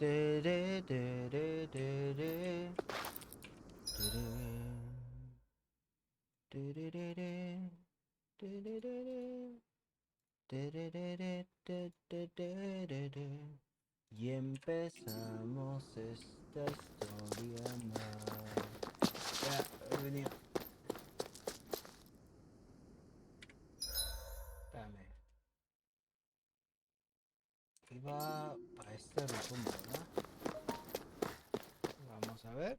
Tere, tere, tere, tere, tere, tere, tere, tere, tere. Y empezamos esta historia más. Ya, venía. Espérame. Iba para este retumbo, ¿verdad? Vamos a ver.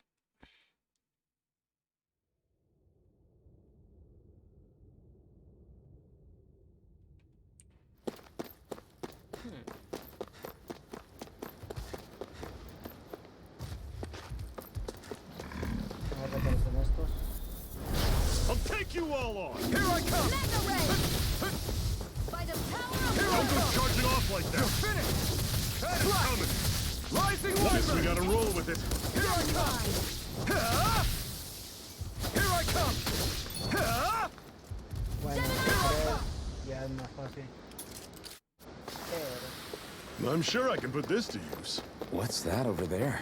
A ver qué parecen estos. I'll take you all on! Here I come! Mega ray! By the power of Don't go charging off like that! You're finished! It's coming! Rising Guess we wyvern! gotta roll with it. Here I come! Here I come! Bueno, creo ya es más fácil. Pero I'm sure I can put this to use. What's that over there?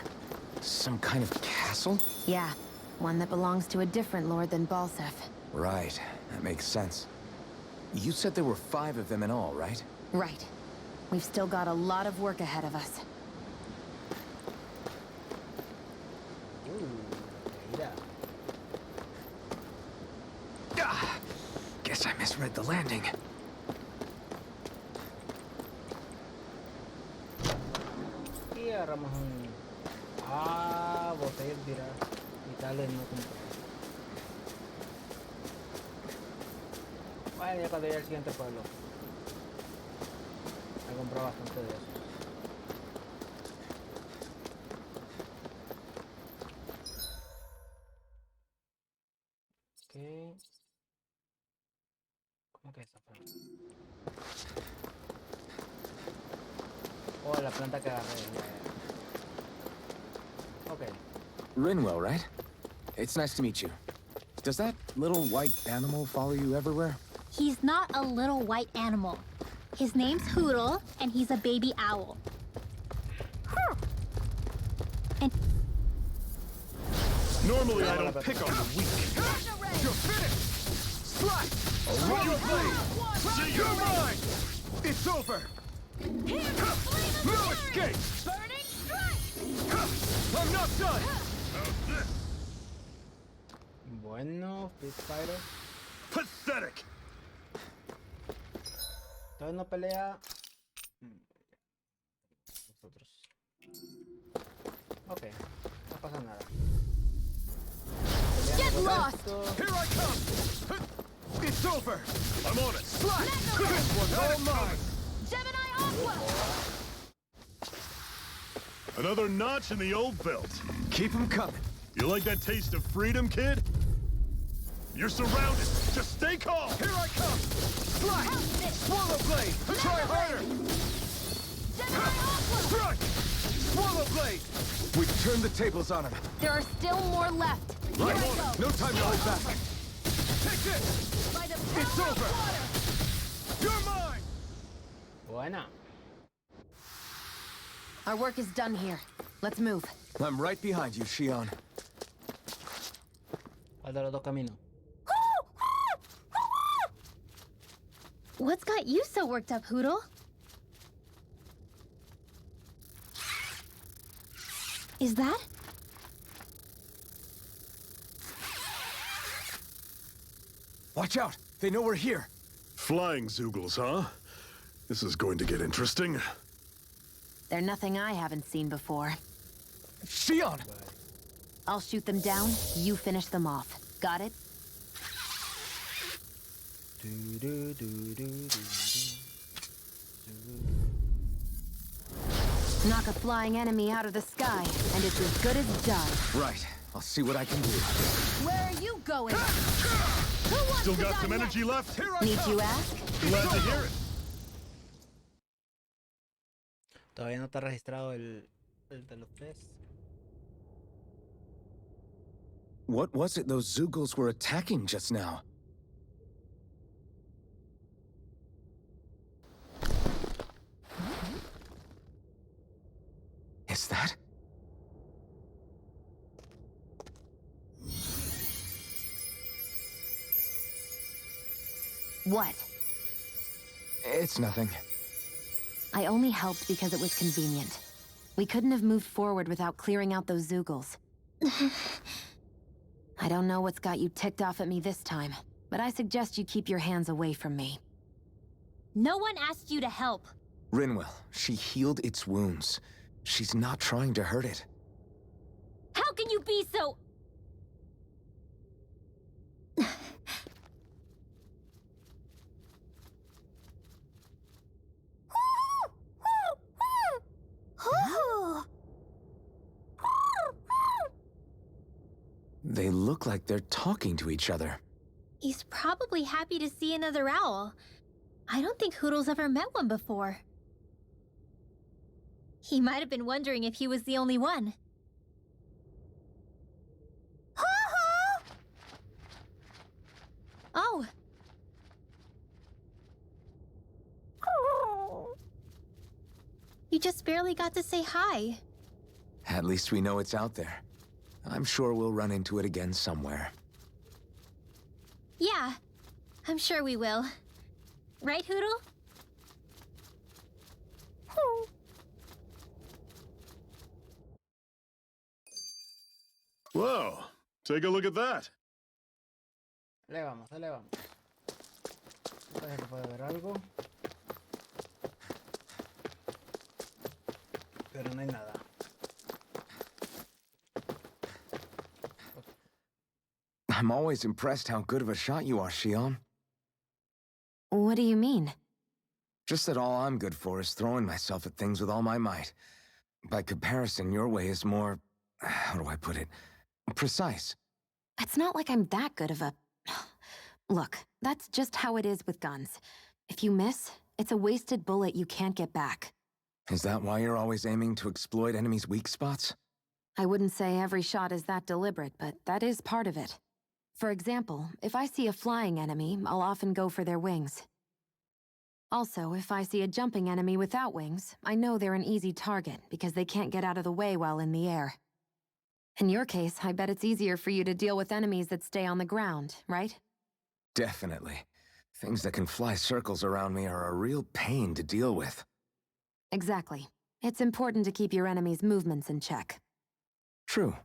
Some kind of castle? Yeah, one that belongs to a different lord than Balsef. Right, that makes sense. You said there were 5 of them in all, right? Right. We've still got a lot of work ahead of us. mira. Guess I misread the landing. Y agarramos un... botella de tirar. Vitales no comprar. Bueno, ya cuando llegue al siguiente pueblo. He comprado bastante de esos. Ok. ¿Cómo que esa planta? Oh, la planta que agarré. Ya. Ok. Rinwell, right? It's nice to meet you. Does that little white animal follow you everywhere? He's not a little white animal. His name's Hoodle, and he's a baby owl. And Normally I don't pick on the weak. You're finished! Slice! Swallow blade! See You're you! mine! It's over! No escape! burning strike! I'm not done! How's this? Bueno, Street Fighter. Pathetic! Todavía no pelea. Nosotros. Ok, no pasa nada. Get Peleando con lost! esto. Here I come! It's over! I'm on it! Slice! This one's all mine! Gemini Aqua! Another notch in the old belt. Keep them coming. You like that taste of freedom, kid? You're surrounded. Just stay calm. Here I come! Slice! Swallow blade! Try harder! Strike! Swallow blade! We've turned the tables on him. There are still more left. Right. No time to hold back. Take this! By the It's power over! of water! You're mine! Buena. Our work is done here. Let's move. I'm right behind you, Shion. ¿Cuál de los dos caminos? What's got you so worked up, Hoodle? Is that? Watch out! They know we're here. Flying Zoogles, huh? This is going to get interesting. They're nothing I haven't seen before. Shion! I'll shoot them down, you finish them off. Got it? Knock a flying enemy out of the sky, and it's as good as done. Right. I'll see what I can do. Where are you going? Who wants Still to got die some next? energy left? Here I Need come! you ask? Glad to hear it. Todavía no está registrado el de los tres. What was it those Zoogles were attacking just now? Is that? What? It's nothing. I only helped because it was convenient. We couldn't have moved forward without clearing out those Zoogles. I don't know what's got you ticked off at me this time, but I suggest you keep your hands away from me. No one asked you to help. Rinwell, she healed its wounds. She's not trying to hurt it. How can you be so... They look like they're talking to each other. He's probably happy to see another owl. I don't think Hoodle's ever met one before. He might have been wondering if he was the only one. Oh. You just barely got to say hi. At least we know it's out there. I'm sure we'll run into it again somewhere. Yeah, I'm sure we will. Right, Hoodle? Whoa, take a look at that. Ahí vamos, ahí vamos. Parece que puede haber algo. Pero no hay nada. I'm always impressed how good of a shot you are, Shion. What do you mean? Just that all I'm good for is throwing myself at things with all my might. By comparison, your way is more... how do I put it? Precise. It's not like I'm that good of a... Look, that's just how it is with guns. If you miss, it's a wasted bullet you can't get back. Is that why you're always aiming to exploit enemies' weak spots? I wouldn't say every shot is that deliberate, but that is part of it. For example, if I see a flying enemy, I'll often go for their wings. Also, if I see a jumping enemy without wings, I know they're an easy target because they can't get out of the way while in the air. In your case, I bet it's easier for you to deal with enemies that stay on the ground, right? Definitely. Things that can fly circles around me are a real pain to deal with. Exactly. It's important to keep your enemy's movements in check. True.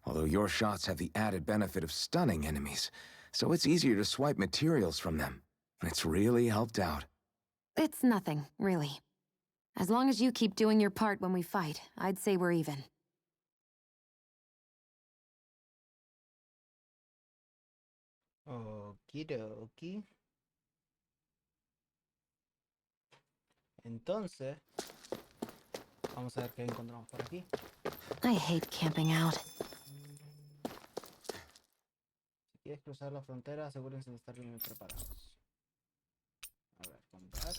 Although your shots have the added benefit of stunning enemies, so it's easier to swipe materials from them. It's really helped out. It's nothing, really. As long as you keep doing your part when we fight, I'd say we're even. Okidoki. Entonces, vamos a ver qué encontramos por aquí. I hate camping out. Si quieres cruzar la frontera, asegúrense de estar bien preparados. A ver, comprar.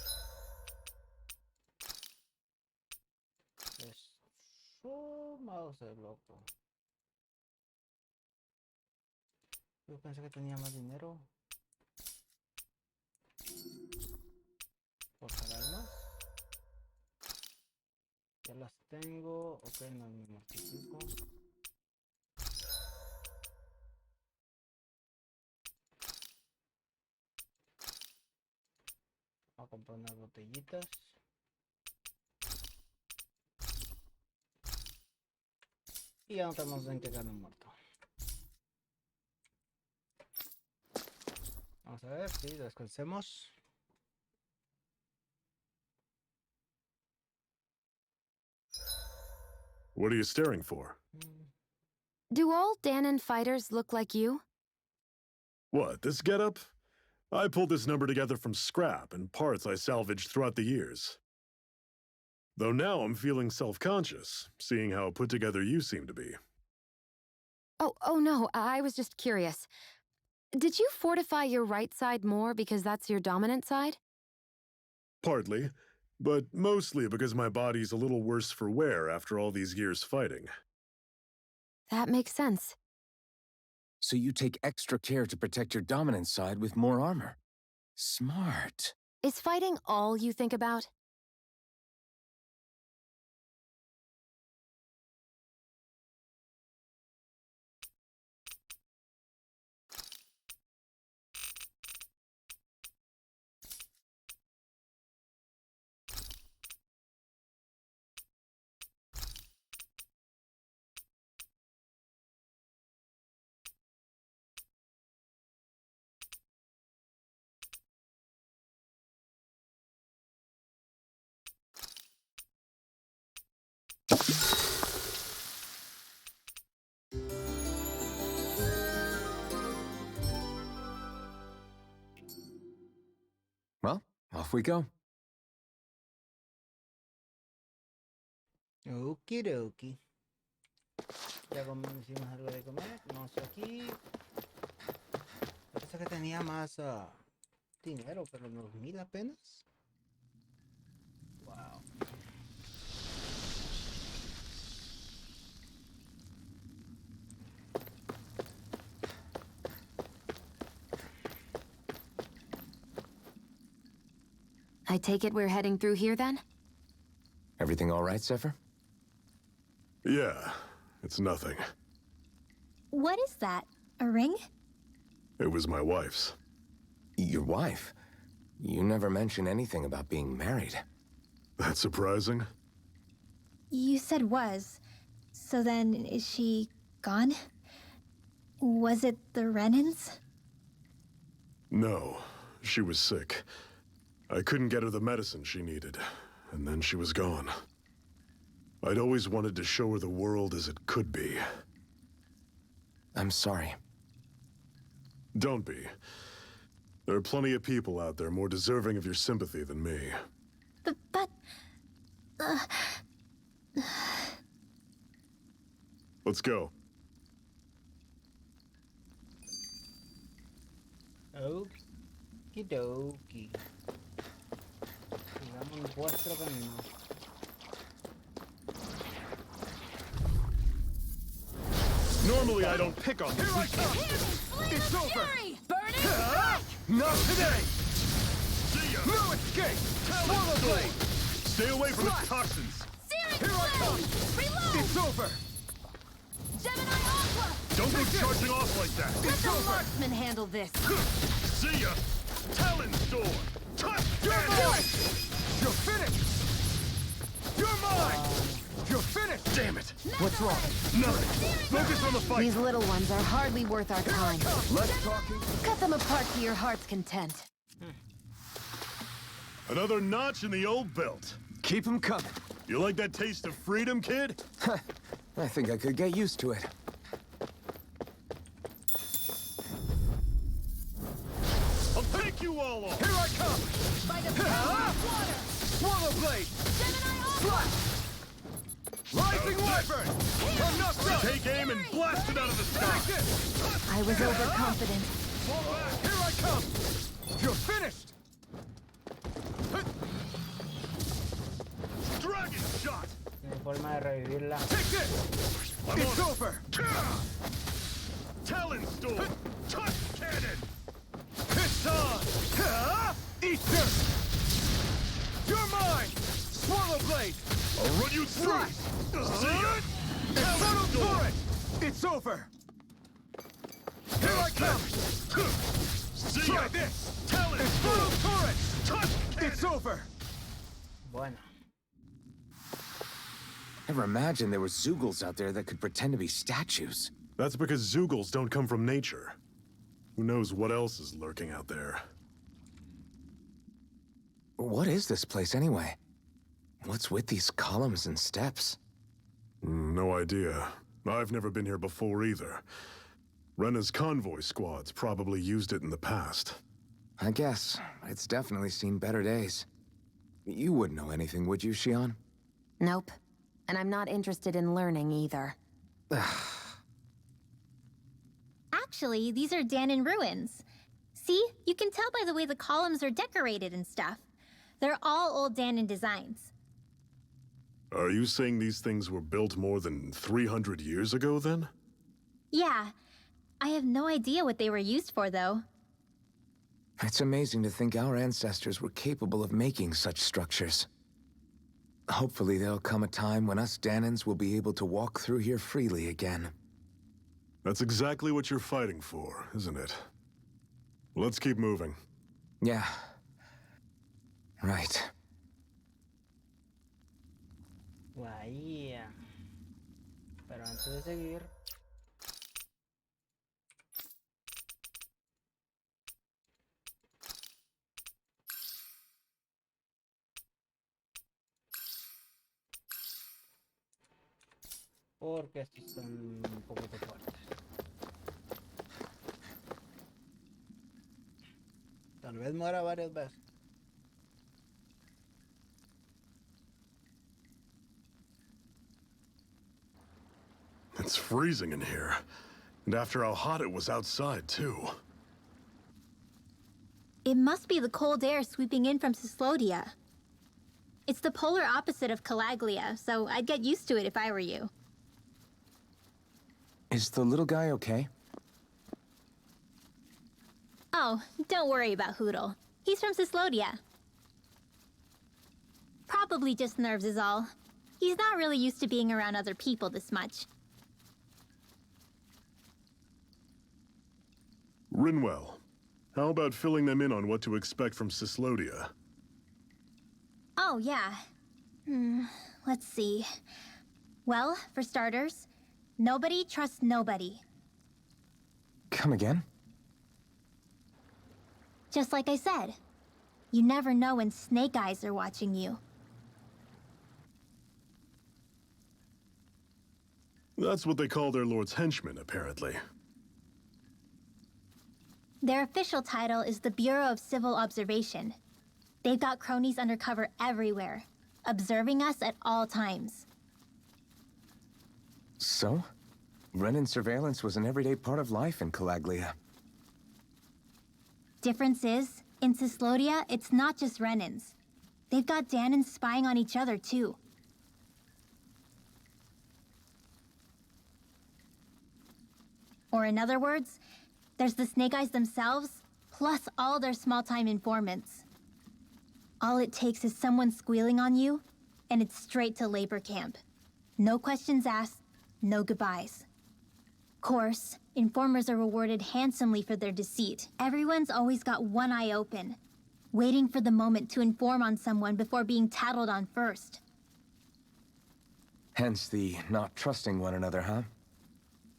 Eso, mouse es loco. Yo pensé que tenía más dinero. Por almas. Ya las tengo. Ok, no me multiplico. Voy a comprar unas botellitas. Y ya no tenemos 20 ganas muerto. Vamos a ver si descansemos. What are you staring for? Do all Danon fighters look like you? What, this getup? I pulled this number together from scrap and parts I salvaged throughout the years. Though now I'm feeling self-conscious, seeing how put together you seem to be. Oh no, I was just curious. Did you fortify your right side more because that's your dominant side? Partly, but mostly because my body's a little worse for wear after all these years fighting. That makes sense. So you take extra care to protect your dominant side with more armor. Smart. Is fighting all you think about? Well, off we go. Okidoki. Ya hicimos algo de comer. Vamos aquí. Parece que tenía más dinero, pero unos 1000 apenas. Wow. I take it we're heading through here then? Everything all right, Zephyr? Yeah, it's nothing. What is that? A ring? It was my wife's. Your wife? You never mentioned anything about being married. That's surprising. You said was. So then, is she gone? Was it the Renans? No, she was sick. I couldn't get her the medicine she needed, and then she was gone. I'd always wanted to show her the world as it could be. I'm sorry. Don't be. There are plenty of people out there more deserving of your sympathy than me. But... Let's go. Okidoki. Sigamos vuestro camino. Normally I don't pick on Here I this. come! It's over! Burn it! Not today! See ya! No escape! Swallow blade! Stay away from the toxins. Here I come! It's over! Gemini Aqua! Don't go charging off like that. Let the marksman handle this! See ya! Talon Sword! Touch You're cannon! mine! You're finished! You're mine! You're finished! Damn it! What's wrong? Nothing! Focus on the fight! These little ones are hardly worth our time. Less talking. Cut them apart to your heart's content. Another notch in the old belt. Keep them coming. You like that taste of freedom, kid? I think I could get used to it. I'll take you all off! Here I come! By the power of water! Swallow blade! Gemini Aqua! Slash! Rising wyvern! I'm not done! Take aim and blast it out of the sky! Take this! I was overconfident. Here I come! You're finished! Dragon shot! No hay forma de revivirla. Take this! I'm It's on it. over! Talon Storm! Touch cannon! It's on! Eat dirt! You're mine! Swallow blade! I'll run you through! Slash! See ya! Infernal torrent! It's over! Here I come! See Try ya! this! Talon Infernal Storm! torrent! Touch cannon! It's over! Bueno. Never imagined there were Zeugles out there that could pretend to be statues. That's because Zeugles don't come from nature. Who knows what else is lurking out there? What is this place anyway? What's with these columns and steps? No idea. I've never been here before either. Rena's convoy squads probably used it in the past. I guess. It's definitely seen better days. You wouldn't know anything, would you, Shion? Nope. And I'm not interested in learning either. Actually, these are Danon ruins. See? You can tell by the way the columns are decorated and stuff. They're all old Danon designs. Are you saying these things were built more than 300 years ago, then? Yeah. I have no idea what they were used for, though. It's amazing to think our ancestors were capable of making such structures. Hopefully there'll come a time when us Danons will be able to walk through here freely again. That's exactly what you're fighting for, isn't it? Let's keep moving. Yeah. Right. Bahía. Pero antes de seguir. Porque estos están un poquito fuertes. Tal vez muera varias veces. It's freezing in here. And after how hot it was outside, too. It must be the cold air sweeping in from Cislodia. It's the polar opposite of Calaglia, so I'd get used to it if I were you. Is the little guy okay? Oh, don't worry about Hoodle. He's from Cislodia. Probably just nerves is all. He's not really used to being around other people this much. Rinwell, how about filling them in on what to expect from Cislodia? Oh, yeah. Let's see. Well, for starters, nobody trusts nobody. Come again? Just like I said. You never know when Snake Eyes are watching you. That's what they call their lord's henchmen, apparently. Their official title is the Bureau of Civil Observation. They've got cronies undercover everywhere, observing us at all times. So? Renin surveillance was an everyday part of life in Calaglia. Difference is, in Cislodia, it's not just Renins. They've got Danans spying on each other, too. Or in other words, there's the Snake Eyes themselves, plus all their small-time informants. All it takes is someone squealing on you, and it's straight to labor camp. No questions asked, no goodbyes. Course, informers are rewarded handsomely for their deceit. Everyone's always got one eye open, waiting for the moment to inform on someone before being tattled on first. Hence the not trusting one another, huh?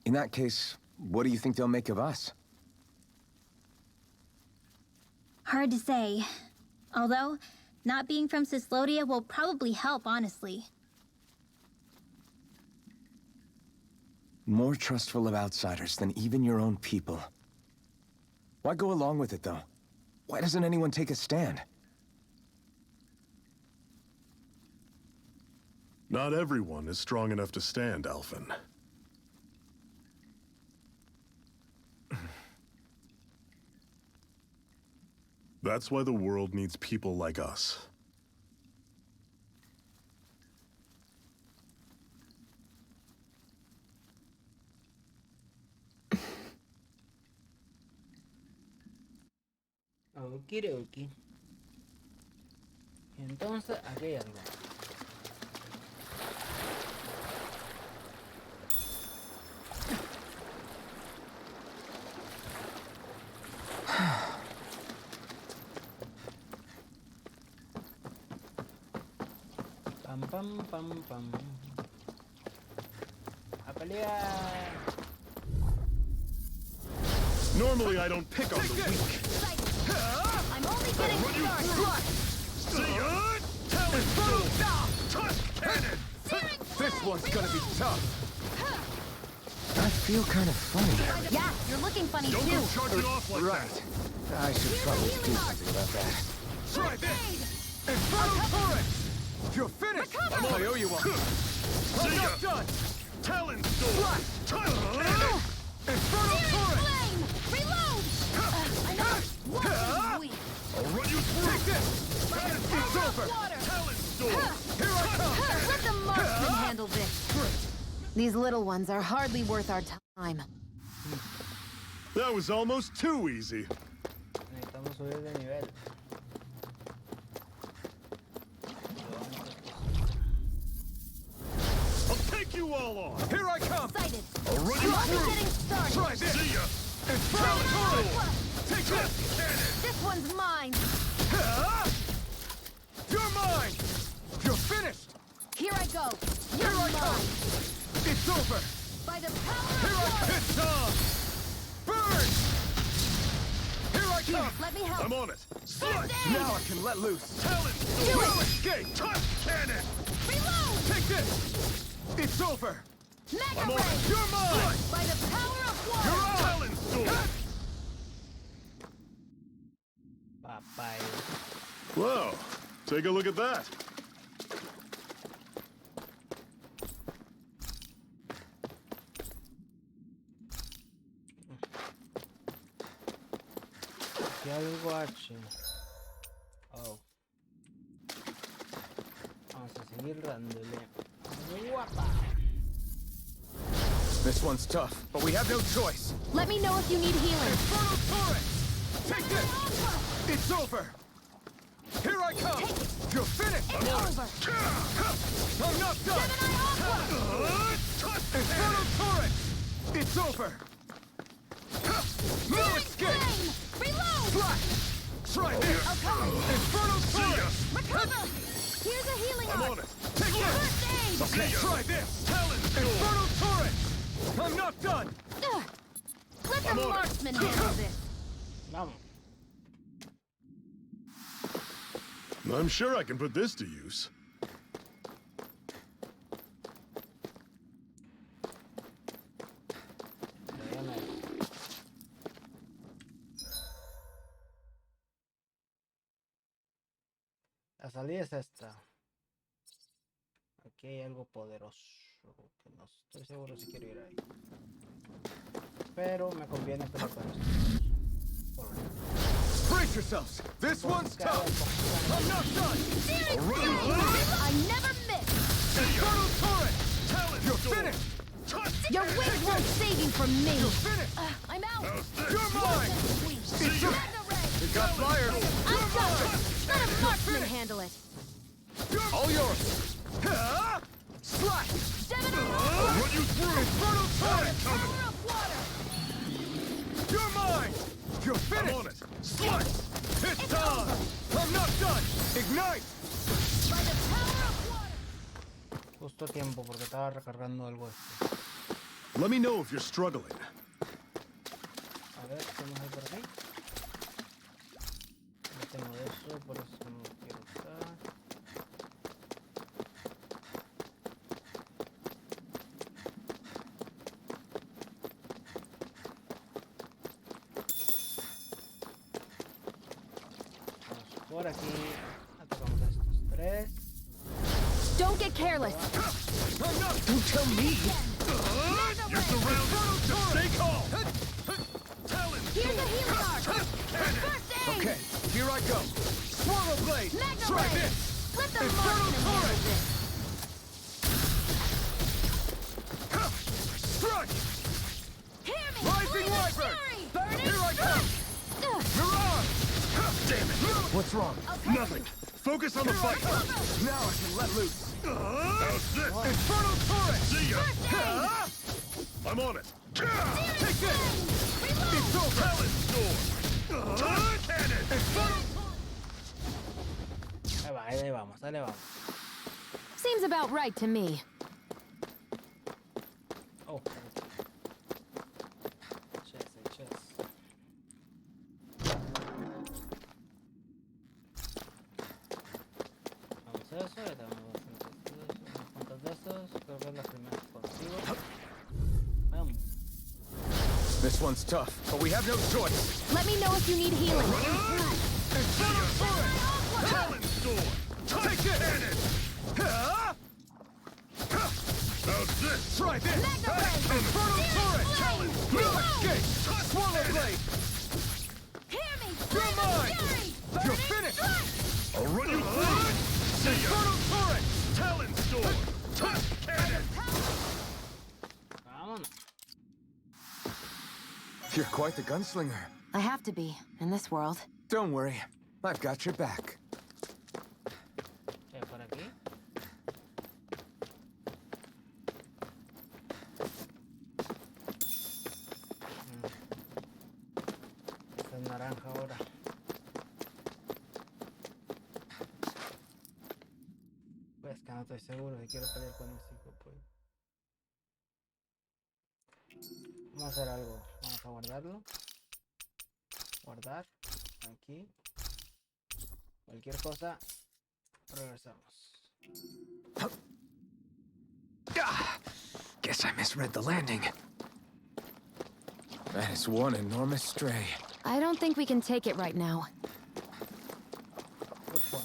In that case, what do you think they'll make of us? Hard to say. Although, not being from Cislodia will probably help, honestly. More trustful of outsiders than even your own people. Why go along with it, though? Why doesn't anyone take a stand? Not everyone is strong enough to stand, Alphen. That's why the world needs people like us. Okidoki. Entonces, aquí hay algo. Pam pam pam pam. A pelear. Normally I don't pick on the weak. I'm only getting started. See ya! Talent Touch cannon! This one's gonna be tough. I feel kind of funny. Yeah, you're looking funny Don't too. go charging off like Right. I should probably do something about that. Try this. Infernal turret. You're finished. I owe you one. See I'm ya! not done. Talent Storm! Touch cannon! Infernal turret. Flame! Reload! I know. Walking weak. I'll run you through! Take this. It's over. Talent Storm! Here I come. Let the marksman handle this. These little ones are hardly worth our time. That was almost too easy. Necesitamos subir de nivel. I'll take you all on! Here I come. Excited. I'll run you Only through! getting started. Try this. See ya! Infernal turret. Take Touch this. cannon! This one's mine. You're mine. You're finished. Here I go. Here You're I come. mine. It's over. By the power Here of I water. it's on. Burn. Here I come. Let me help. I'm on it! Sludge! Now I can let loose. Talent Do Storm! it. Escape. Touch cannon! Reload! Take this. It's over. Mega Ray! You're mine! By the power of water! You're Talon Sword! Papaya. Wow, take a look at that. Aquí algo H. Oh. Vamos a seguir dándole. Guapa. This one's tough, but we have no choice. Let me know if you need healing. Infernal Torrent! Take this! It's over! Here I come! You're finished! It's over. I'm not done! Infernal Torrent! It's over! No escape! Flame! Reload! Flash! Try this! Infernal Torrent! Recover! Here's a healing I'm arc. on it. Take this! First aid! Okay, try this! Infernal Torrent! I'm not done! Ugh. Let the marksman handle this. Vamos. I'm sure I can put this to use. Déjame. La salida es esta. Aquí hay algo poderoso que no estoy seguro si quiero ir ahí. Pero me conviene pelear con esto. Por ahora. Brace yourselves! This one's tough! I'm not done! I never miss. Infernal Torrent! You're finished! Your wings won't save you from me. You're finished! I'm out. You're mine! It's your... It got fired! I'm done. Let a marksman handle it. All yours! Slash! I'll run you through! Infernal Torrent! Power of water. You're mine! You're finished! I'm on it. Slice! It's time! I'm not done! Ignite! By the power of water. Justo a tiempo porque estaba recargando algo este. Let me know if you're struggling. A ver, ¿qué más hay por aquí? No tengo de eso, por eso no lo quiero usar. Vamos por aquí. Atacamos a estos tres. Don't get careless. I'm not... Don't tell me! You're surrounded! Just stay calm! Here's a healing arc. First aid. Okay, here I go! Swirl Blade! Mega Try Ray. this! Let the Infernal marksman handle Torrent. this. Strike! Hear me. Rising Blade of Wyvern! fury. Burning Here I come! Ugh. Mirage! Damn it! What's wrong? Okay. Nothing! Focus on the fight! Now I can let loose! How's this? Infernal Torrent! See ya! First aid. I'm on it! Take this! It's over! Talon Sword! Cannon! Infernal Ahí va, ahí vamos, ahí vamos. Seems about right to me. Oh, chest. Vamos a eso, ya tenemos unos cuantos de estos. Creo que es la primera que consigo. Vamos. This one's tough, but we have no choice. Let me know if you need healing. Infernal Torrent! Talon Sword! Take this! Cannon! How's this? Try this! Mega Ray. Infernal Torrent! Flame. No Reload. escape! Swirl Blade! Hear me. You're Blade of mine! fury. You're Burning finished! strike. I'll run you through! See ya! Infernal Torrent! Talon Sword! Cannon! Vámonos. You're quite the gunslinger. I have to be in this world. Don't worry, I've got your back. Por aquí. Esta es naranja ahora. Pues que no estoy seguro si quiero pelear con ese hijo, pues. Vamos a hacer algo. Vamos a guardarlo. Guardar. Aquí. Cualquier cosa. Regresamos. Get Guess I misread the landing. That is one enormous stray. I don't think we can take it right now. Which one?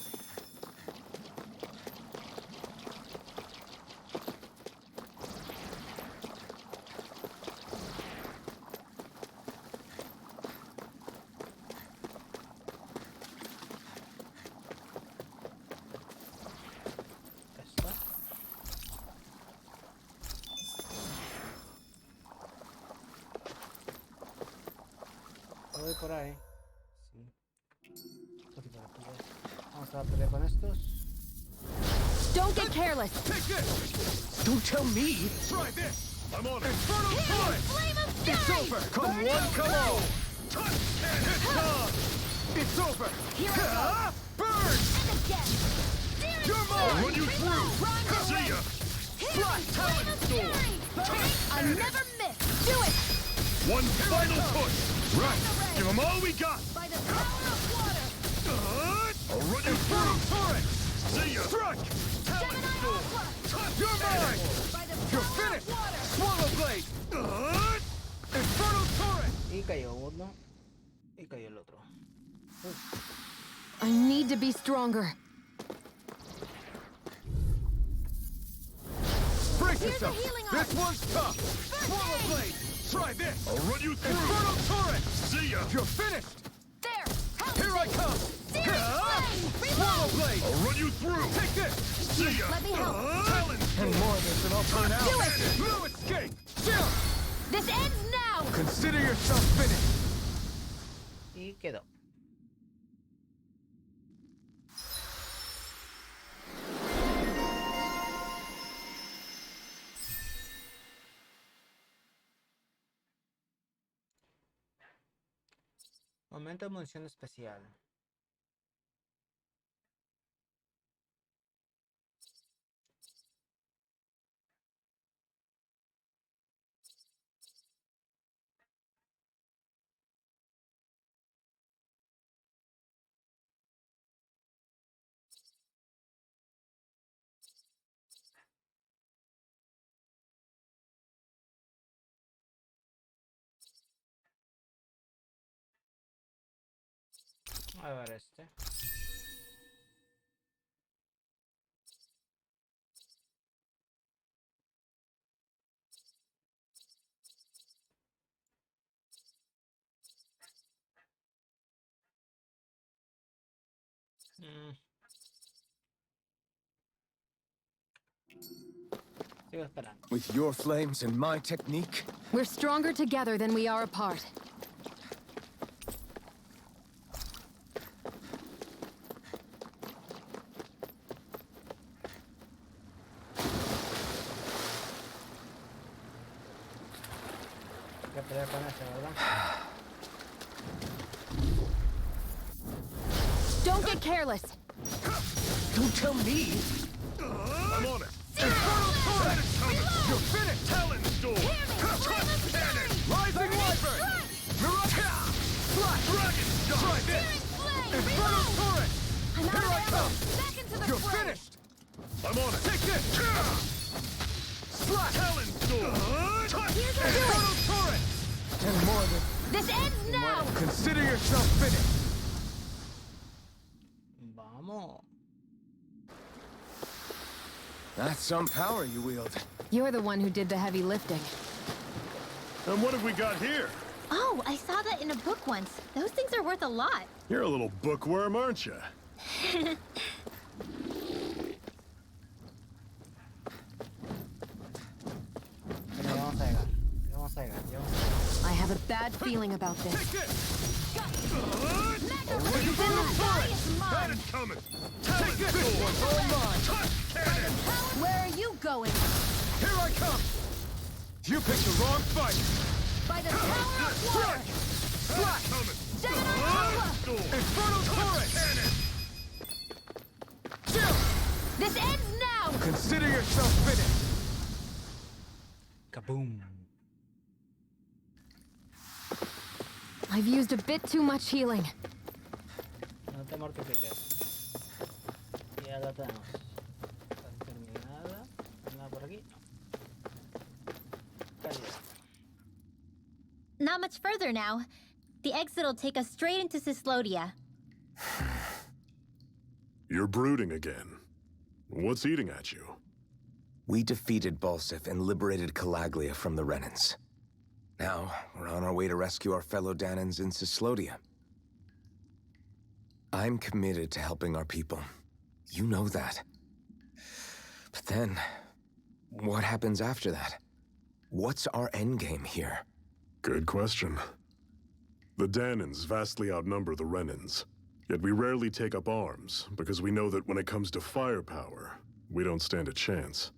Esta. Voy por ahí. Sí. Aquí por aquí, ¿ves? Vamos a pelear con estos. Don't get careless! Take this! Don't tell me! Try this! I'm on it. Infernal Torrent! Flame of It's fury! over! Come one, come all! It's done! It's over! Here I go! Burn! And again! You're I'll mine! run you through. See ya. Fly! Flame of fury! I never miss! Do it! One final push. Right! Give them all we got. By the power of water! I'll run you Infernal through. Torrent! See ya. Strike! Gemini Alpha! You're mine! By the You're power finished! of water! Swallow Blade! Infernal Torrent! Y cayó uno. Y cayó el otro. I need to be stronger. Brace Here's a yourself! healing This arm. one's tough! Swallow Blade! Try this! I'll run you through. Infernal Torrent! See ya. You're finished! There! Help Here I me. come! Flame! Swallow Blade! I'll run you through. Take this! See ya. Let me help. Talon. And more of this and I'll turn out! Do it! No escape! Chill! This ends now! Consider yourself finished! Y quedó. Momento de munición especial. A ver este. Sigo esperando. With your flames and my technique, We're stronger together than we are apart. Voy a pelear con ese, ¿verdad? Don't get careless! don't tell me! I'm on it. Infernal Torrent! You're finished! Talon storm. Trust cannon! Rising Wyvern! Fly! Dragon Try shot. this! Flame! Infernal Torrent! I'm Here out I of come! ammo! Back into the You're fray! finished! I'm on it. Take this! Slash! Talon storm. Here's a Infernal Torrent! And more than... This ends now! Consider yourself finished! Vamos. That's some power you wield. You're the one who did the heavy lifting. And what have we got here? Oh, I saw that in a book once. Those things are worth a lot. You're a little bookworm, aren't you? Ya vamos a llegar. Ya vamos a llegar. Ya vamos a llegar. I have a bad feeling about Take this. this! Infernal Torrent is Got mine! it coming. Take Talon this! storm. One's all mine! Touch cannon. Where are you going? Here I come! You picked the wrong fight! By the power of water! Slash! Coming. Gemini Alpha! Storm. Infernal Torrent! Cannon. Chill! This ends now! Consider yourself finished! Kaboom. I've used a bit too much healing. No te mortifiques. Ya la tenemos. Está terminada. Nada por aquí. No. not much further now. The exit'll take us straight into Cyslodia. You're brooding again. What's eating at you? We defeated Balsif and liberated Calaglia from the Renans. Now, we're on our way to rescue our fellow Danans in Cyslodia. I'm committed to helping our people. You know that. But then, what happens after that? What's our endgame here? Good question. The Danans vastly outnumber the Renans. Yet we rarely take up arms, because we know that when it comes to firepower, we don't stand a chance.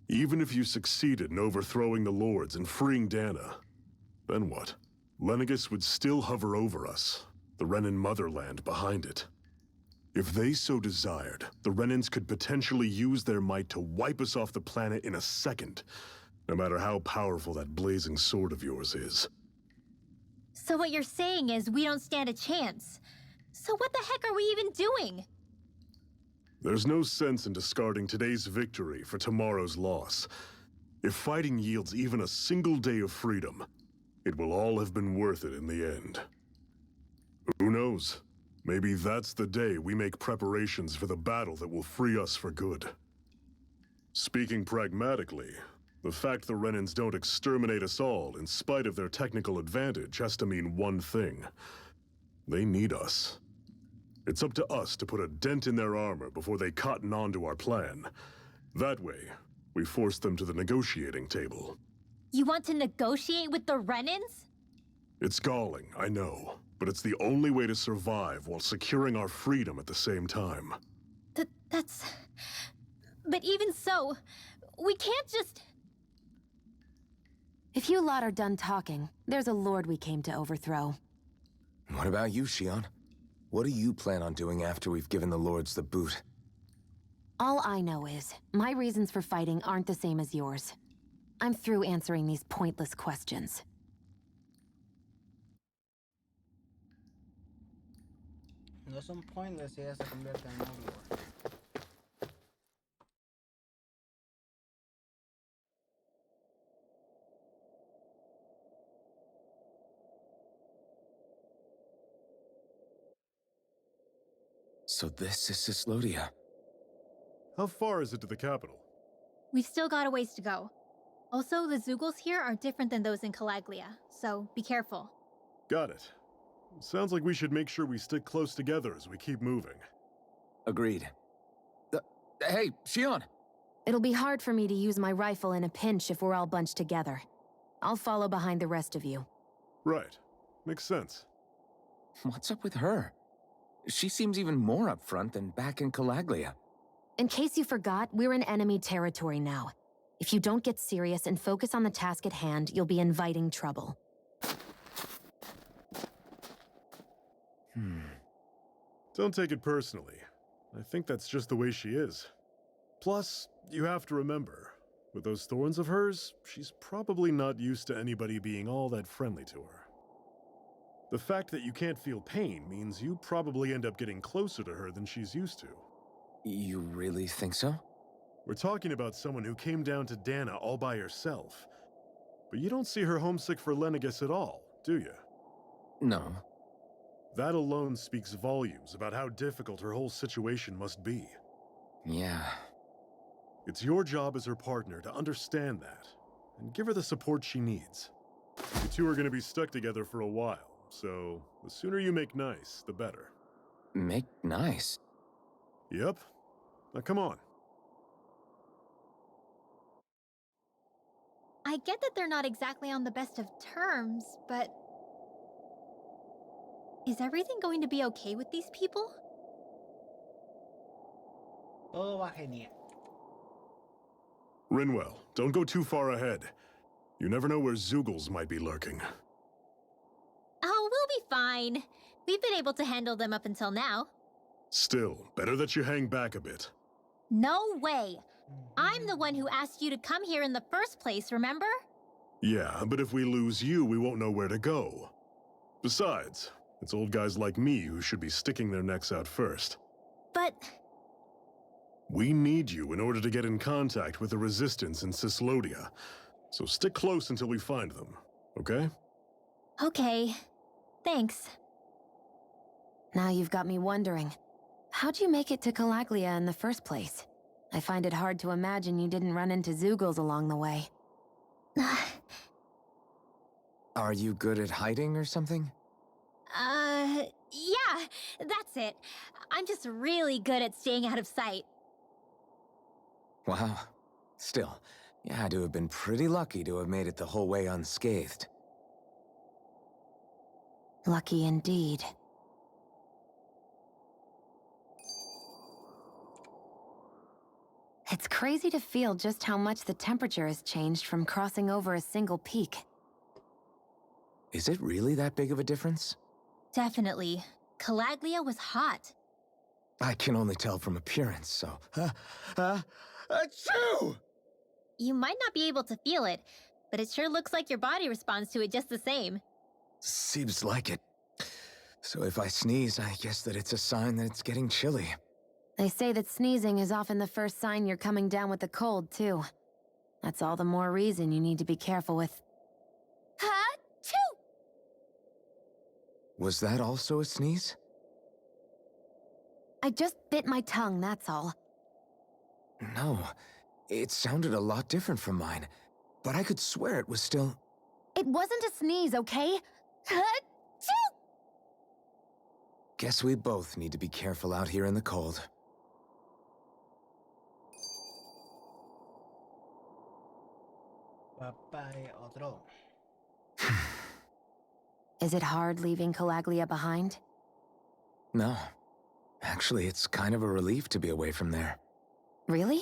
Even if you succeeded in overthrowing the Lords and freeing Dana, then what? Lenegis would still hover over us, the Renan motherland behind it. If they so desired, the Renans could potentially use their might to wipe us off the planet in a second, no matter how powerful that blazing sword of yours is. So what you're saying is we don't stand a chance. So what the heck are we even doing? There's no sense in discarding today's victory for tomorrow's loss. If fighting yields even a single day of freedom, it will all have been worth it in the end. Who knows? Maybe that's the day we make preparations for the battle that will free us for good. Speaking pragmatically, the fact the Renans don't exterminate us all in spite of their technical advantage has to mean one thing. They need us. It's up to us to put a dent in their armor before they cotton on to our plan. That way, we force them to the negotiating table. You want to negotiate with the Renans? It's galling, I know, but it's the only way to survive while securing our freedom at the same time. That's... But even so, we can't just... If you lot are done talking, there's a lord we came to overthrow. What about you, Shion? What do you plan on doing after we've given the Lords the boot? All I know is, my reasons for fighting aren't the same as yours. I'm through answering these pointless questions. No son pointless y ella se convierte en omnívoro. So this is Cyslodia. How far is it to the capital? We've still got a ways to go. Also, the Zeugles here are different than those in Calaglia, so be careful. Got it. Sounds like we should make sure we stick close together as we keep moving. Agreed. Hey, Shion! It'll be hard for me to use my rifle in a pinch if we're all bunched together. I'll follow behind the rest of you. Right. Makes sense. What's up with her? She seems even more upfront than back in Calaglia. In case you forgot, we're in enemy territory now. If you don't get serious and focus on the task at hand, you'll be inviting trouble. Don't take it personally. I think that's just the way she is. Plus, you have to remember, with those thorns of hers, she's probably not used to anybody being all that friendly to her. The fact that you can't feel pain means you probably end up getting closer to her than she's used to. You really think so? We're talking about someone who came down to Dana all by herself. But you don't see her homesick for Lenegis at all, do you? No. That alone speaks volumes about how difficult her whole situation must be. Yeah. It's your job as her partner to understand that, and give her the support she needs. You two are going to be stuck together for a while, so the sooner you make nice, the better. Make nice? Yep. Now come on. I get that they're not exactly on the best of terms, but... Is everything going to be okay with these people? Todo va genial. Rinwell, don't go too far ahead. You never know where Zeugles might be lurking. Oh, we'll be fine. We've been able to handle them up until now. Still, better that you hang back a bit. No way! I'm the one who asked you to come here in the first place, remember? Yeah, but if we lose you, we won't know where to go. Besides, it's old guys like me who should be sticking their necks out first. But... We need you in order to get in contact with the Resistance in Cyslodia. So stick close until we find them. okay? Okay. Thanks. Now you've got me wondering. How'd you make it to Calaglia in the first place? I find it hard to imagine you didn't run into Zoogles along the way. Are you good at hiding or something? Yeah, that's it. I'm just really good at staying out of sight. Wow. Still, you had to have been pretty lucky to have made it the whole way unscathed. Lucky indeed. It's crazy to feel just how much the temperature has changed from crossing over a single peak. Is it really that big of a difference? Definitely. Calaglia was hot. I can only tell from appearance, so... Achoo! You might not be able to feel it, but it sure looks like your body responds to it just the same. Seems like it. So if I sneeze, I guess that it's a sign that it's getting chilly. They say that sneezing is often the first sign you're coming down with the cold, too. That's all the more reason you need to be careful with... Ha-choo! Was that also a sneeze? I just bit my tongue, that's all. No. It sounded a lot different from mine. But I could swear it was still... It wasn't a sneeze, okay? Ha-choo! Guess we both need to be careful out here in the cold. Papá otro. Is it hard leaving Calaglia behind? No. Actually, it's kind of a relief to be away from there. Really?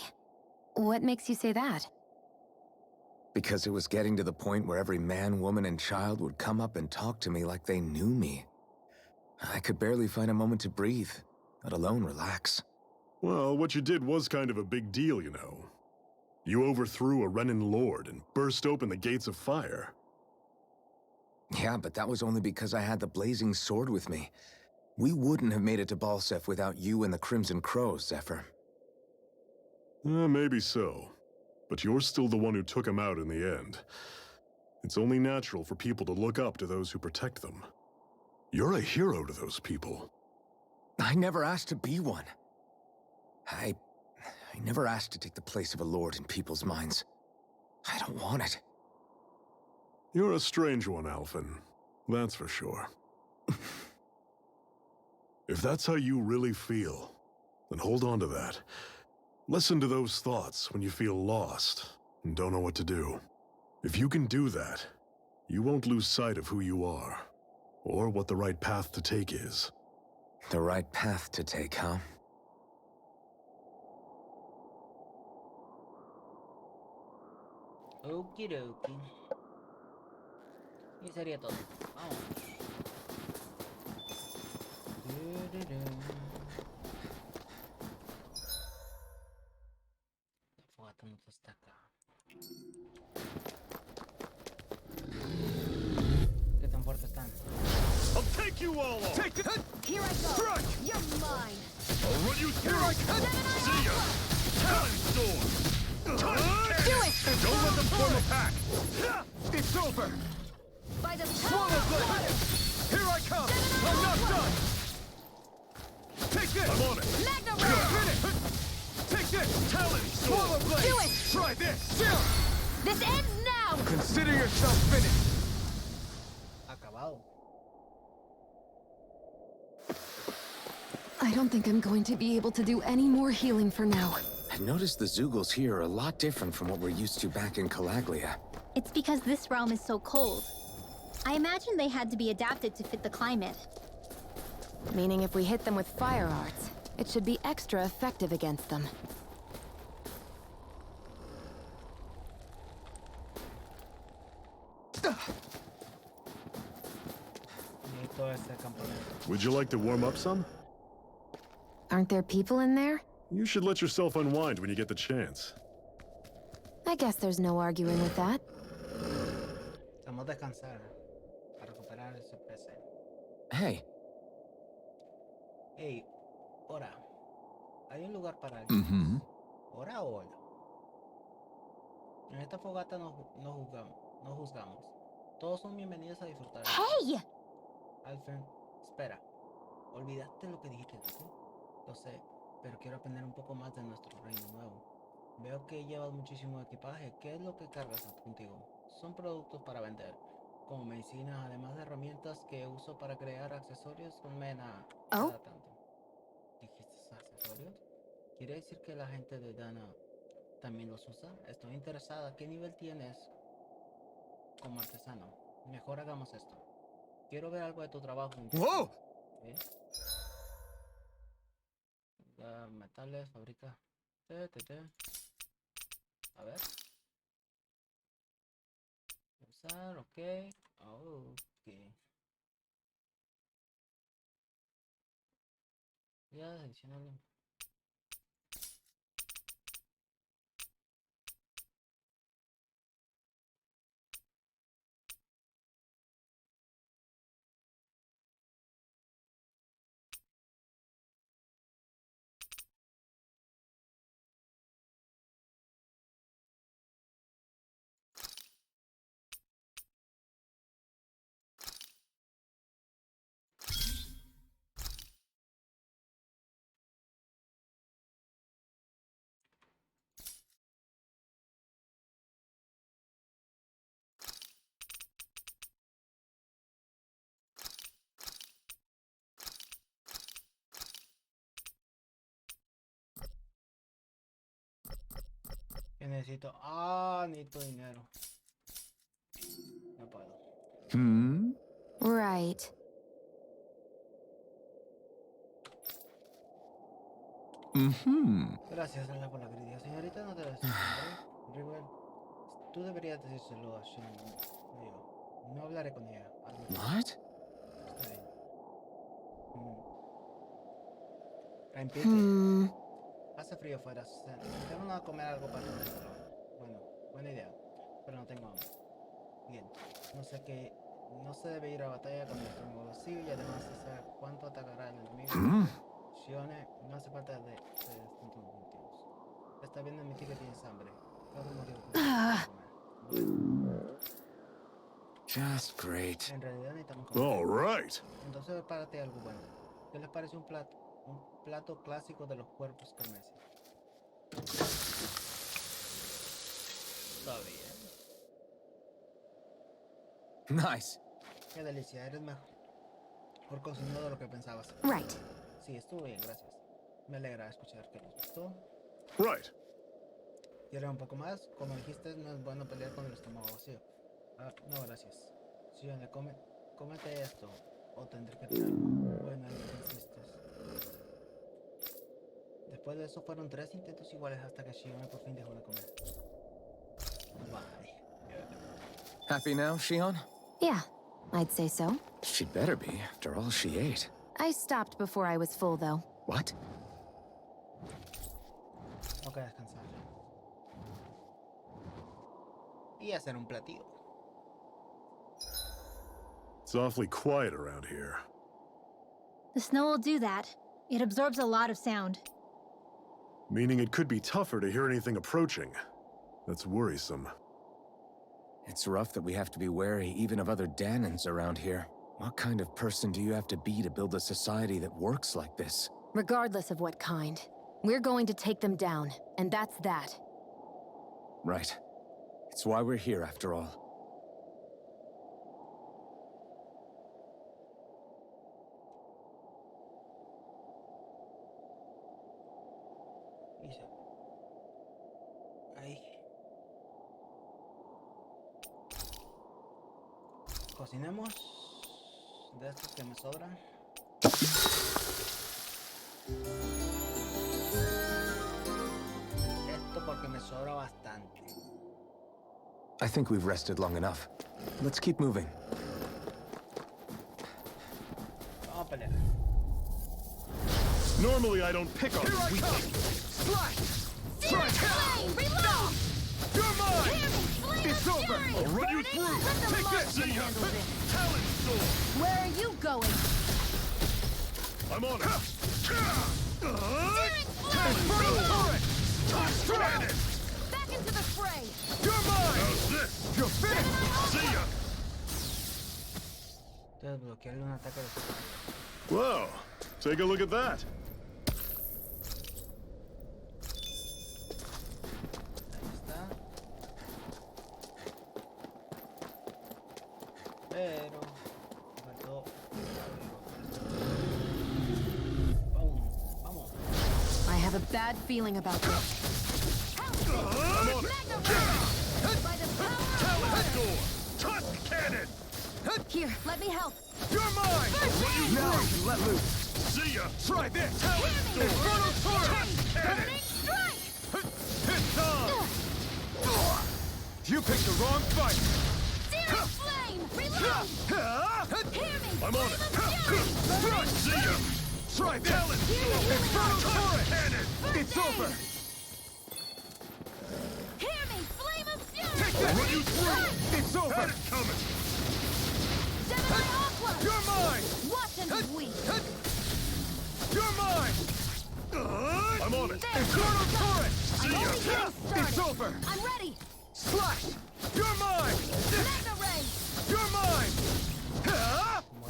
What makes you say that? Because it was getting to the point where every man, woman, and child would come up and talk to me like they knew me. I could barely find a moment to breathe, let alone relax. Well, what you did was kind of a big deal, you know. You overthrew a Renin lord and burst open the gates of fire. Yeah, but that was only because I had the blazing sword with me. We wouldn't have made it to Balsef without you and the Crimson Crows, Zephyr. Maybe so. But you're still the one who took him out in the end. It's only natural for people to look up to those who protect them. You're a hero to those people. I never asked to be one. I never asked to take the place of a lord in people's minds. I don't want it. You're a strange one, Alphen. That's for sure. If that's how you really feel, then hold on to that. Listen to those thoughts when you feel lost and don't know what to do. If you can do that, you won't lose sight of who you are, or what the right path to take is. The right path to take, huh? Okie dokie. Y sería todo. Vamos. La fogata no está acá. ¿Qué tan fuertes están? I'll take you all off! Take it! Here I go! Strike! You're mine! I'll run you through! Here I come! See ya! Talon Storm! Do it! Don't let them form a pack! It's over! By the Swallow blade! Here I come! I'm not done! Take this! I'm on it! Magna You're Ray! finished! Take this! Talon Swallow Storm! blade! Do it! Try this! Chill! This ends now! Consider yourself finished! Acabado. I don't think I'm going to be able to do any more healing for now. I noticed the Zoogles here are a lot different from what we're used to back in Calaglia. It's because this realm is so cold. I imagine they had to be adapted to fit the climate. Meaning if we hit them with fire arts, it should be extra effective against them. Necesito ese campamento. Would you like to warm up some? Aren't there people in there? You should let yourself unwind when you get the chance. I guess there's no arguing with that. Vamos a descansar para recuperar ese PC. Hey. Hey, Ora. ¿Hay un lugar para alguien? ¿Ora o hola? En esta fogata no juzgamos. Todos son bienvenidos a disfrutar. Hey! Alfred, espera. Olvidaste lo que dijiste, ¿sí? Lo sé, pero quiero aprender un poco más de nuestro reino nuevo. Veo que llevas muchísimo equipaje. ¿Qué es lo que cargas contigo? Son productos para vender, como medicinas, además de herramientas que uso para crear accesorios con mena Oh. cada tanto. ¿Dijiste accesorios? ¿Quiere decir que la gente de Dana también los usa? Estoy interesada. ¿Qué nivel tienes como artesano? Mejor hagamos esto. Quiero ver algo de tu trabajo. Whoa! ¿Sí? Metales, fabrica. A ver. Usar, ok. Ok. Ya, adicional. ¿Qué necesito? Ah, necesito dinero. No puedo. Hmm? Right. Mm-hmm. Gracias, Ala, por la crítica. Señorita, no te lo River, tú deberías decírselo a Sean. Digo, no hablaré con ella. What? Está bien. Repite. Hmm. Hace frío fuera. Tengo a comer algo para comerlo. Bueno, buena idea. Pero no tengo hambre. Bien. No sé qué. No se debe ir a batalla con el estómago vacío y además se sabe cuánto atacará el enemigo. Shione, no hace falta de distintos motivos. Está bien admitir que tienes hambre. Todo motivo para comer. Just great. En realidad necesitamos comer. All right. Entonces prepárate algo bueno. ¿Qué les parece un plato clásico de los cuerpos carmeses? Está bien. Nice. Qué delicia, eres mejor cocinero de lo que pensabas. Right. Sí, estuvo bien, gracias. Me alegra escuchar que les gustó. Right. ¿Quieres un poco más? Como dijiste, no es bueno pelear con el estómago vacío. Ah, no, gracias. Sione, cómete esto. O tendré que tirar. Bueno, ahí insistes. Después de eso fueron 3 intentos iguales hasta que Shione por fin dejó de comer. Bye. Happy now, Shion? Yeah, I'd say so. She'd better be, after all she ate. I stopped before I was full, though. What? Ok, descansar. Y hacer un platillo. It's awfully quiet around here. The snow will do that. It absorbs a lot of sound. Meaning it could be tougher to hear anything approaching. That's worrisome. It's rough that we have to be wary even of other Danans around here. What kind of person do you have to be to build a society that works like this? Regardless of what kind. We're going to take them down, and that's that. Right. It's why we're here, after all. Dice. Ahí. Cocinemos de estos que me sobran. Esto porque me sobra bastante. I think we've rested long enough. Let's keep moving. Vamos a pelear. Normally I don't pick on Here I weak. come! Slash! Strike! Reload! You're mine! It's over! I'll run you through. Take this! See ya. Talent sword. Where are you going? I'm on it. Infernal turret! Stranded! Back into the fray! You're mine! How's this? You're finished! See ya. desbloquearle un ataque de fuego. Whoa, take a look at that. Ahí está. Pero faltó algo. Vamos. I have a bad feeling about this. I'm on it. By the power of Talon water. door. Tusk cannon. Here, let me help. You're mine! Now I can let loose. See ya. Try this! Talon door. Infernal torrent! Cannon. Burning strike! It's on! You picked the wrong fight! Searing flame! Reload! Hear me! I'm on it. Flame of fury! See ya. Try this! Talon door. Infernal torrent! Cannon. It's over! Hear me! Flame of fury! Take this! Run you through. It's over! Had it coming. Gemini Aqua! You're mine! Watch and weep! You're mine! I'm on it. Infernal torrent! I'm ya. only getting It's started! over! I'm ready! Slash! You're mine! Mega Ray! You're mine!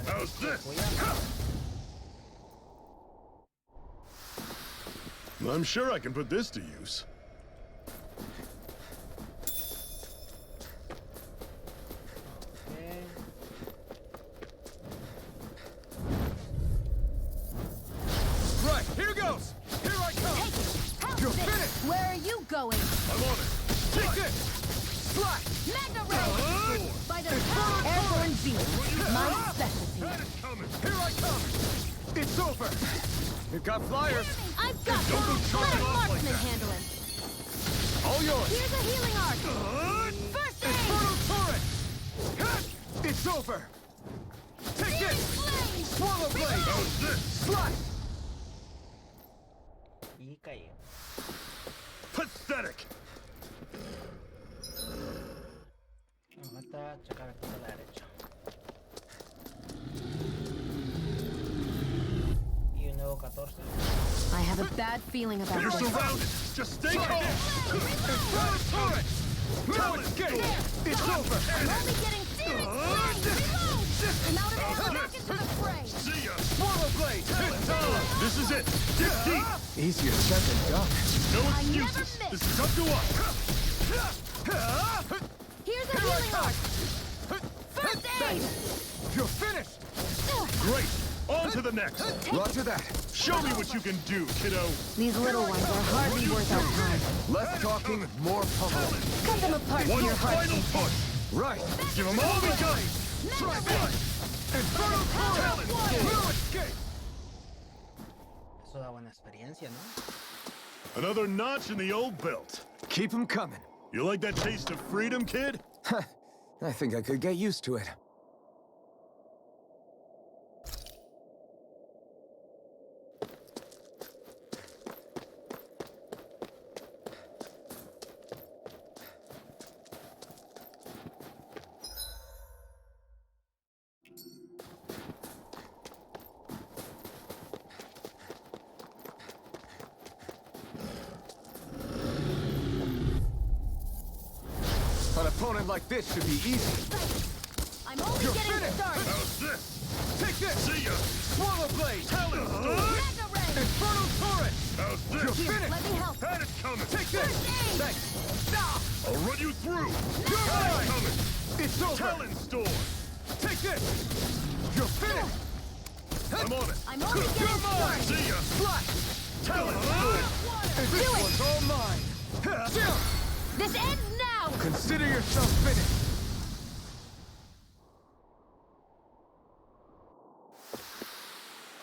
How's this? Voy a... I'm sure I can put this to use. Okay. Right, here goes! Here I come! Help You're this! finished! Where are you going? I'm on it. Take this! Slash! Mega Ray! By the power of Airborne Beam! My specialty! Had it coming. Here I come! It's over! We've got flyers! I've got Don't go those! charging Let off like marksman that. handle it! All yours! Here's a healing arc! First aid! Infernal torrent! It's over! Take Searing this! flame! Swallow blade! How's this? Slash! Y caí. Pathetic. Nos falta checar esto de la derecha. Y un nuevo 14. I have a bad feeling about You're this. surrounded. Just stay calm. Infernal torrent! No escape! It's over! I'm only getting searing flame! Reload! I'm out of ammo! Back into the fray! See ya. Swallow blade! It's on! This is it. Dig deep. Easier said than done. No I never excuses. miss. This is up to us. Here's a healing arc! First aid! You're finished! Great. On to the next. Roger that. Show me what you can do, kiddo. These little ones are hardly worth our time. Less talking, more pummeling. Cut them apart One to your heart. final push. Right. Give them all we got. Try this! Infernal torrent! No escape! Eso da buena experiencia, ¿no? Another notch in the old belt. Keep 'em coming. You like that taste of freedom, kid? I think I could get used to it. An opponent like this should be easy. I'm only You're getting finished. started. How's this? Take this! See ya. Swallow blade! Talon storm. Mega Ray! Infernal torrent! How's You're this? finished! Let me help. Had it coming. Take this! First aid. Thanks! Ah! I'll run you through. You're Had it mine! coming. It's over! Talon storm. Take this! You're finished! I'm on it. I'm only You're getting mine! started. See ya. Slash! Talon storm. And this Do it! one's all mine! This ends now! Consider yourself finished!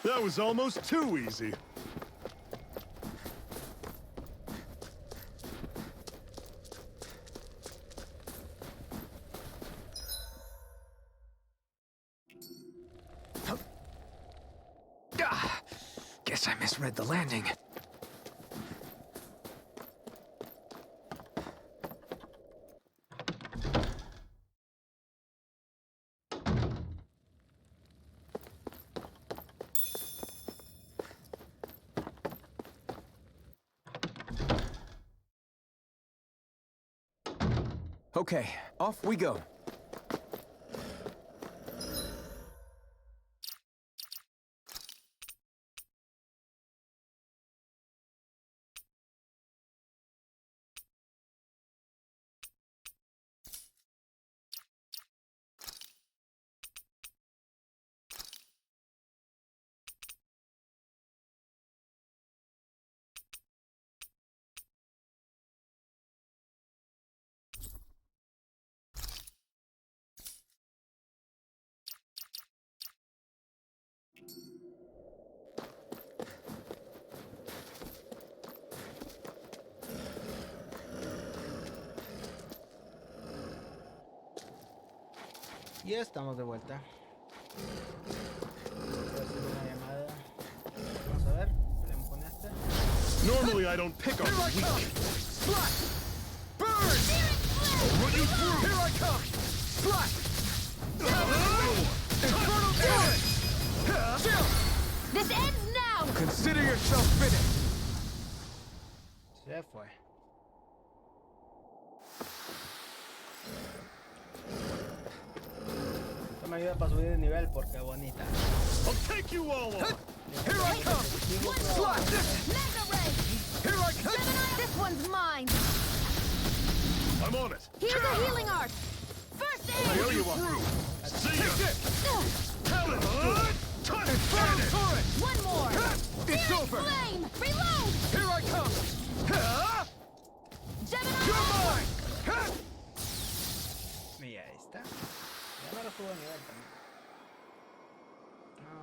That was almost too easy. Guess I misread the landing. Okay, off we go. Y estamos de vuelta. Una llamada. Vamos a ver. Peleamos con este. Normally I don't pick on Here I the come! weak. Slash! Burn! I'll run you through! Here I come! Slash! Infernal Torrent! Chill! This ends now! Consider yourself finished! Se fue. Esto me ayuda para subir de nivel porque es bonita. I'll take you all on. Here I come! Slash! Mega Ray! Here I come! This one's mine! I'm on it. Here's a healing art! First I aid! owe you one! See Take ya. this! Talent. Infernal Torrent! One more! It's Searing over! Flame! Reload! Here I come! Gemini You're Alpha! mine! Y ahí está. Ya me lo subo de nivel también. No.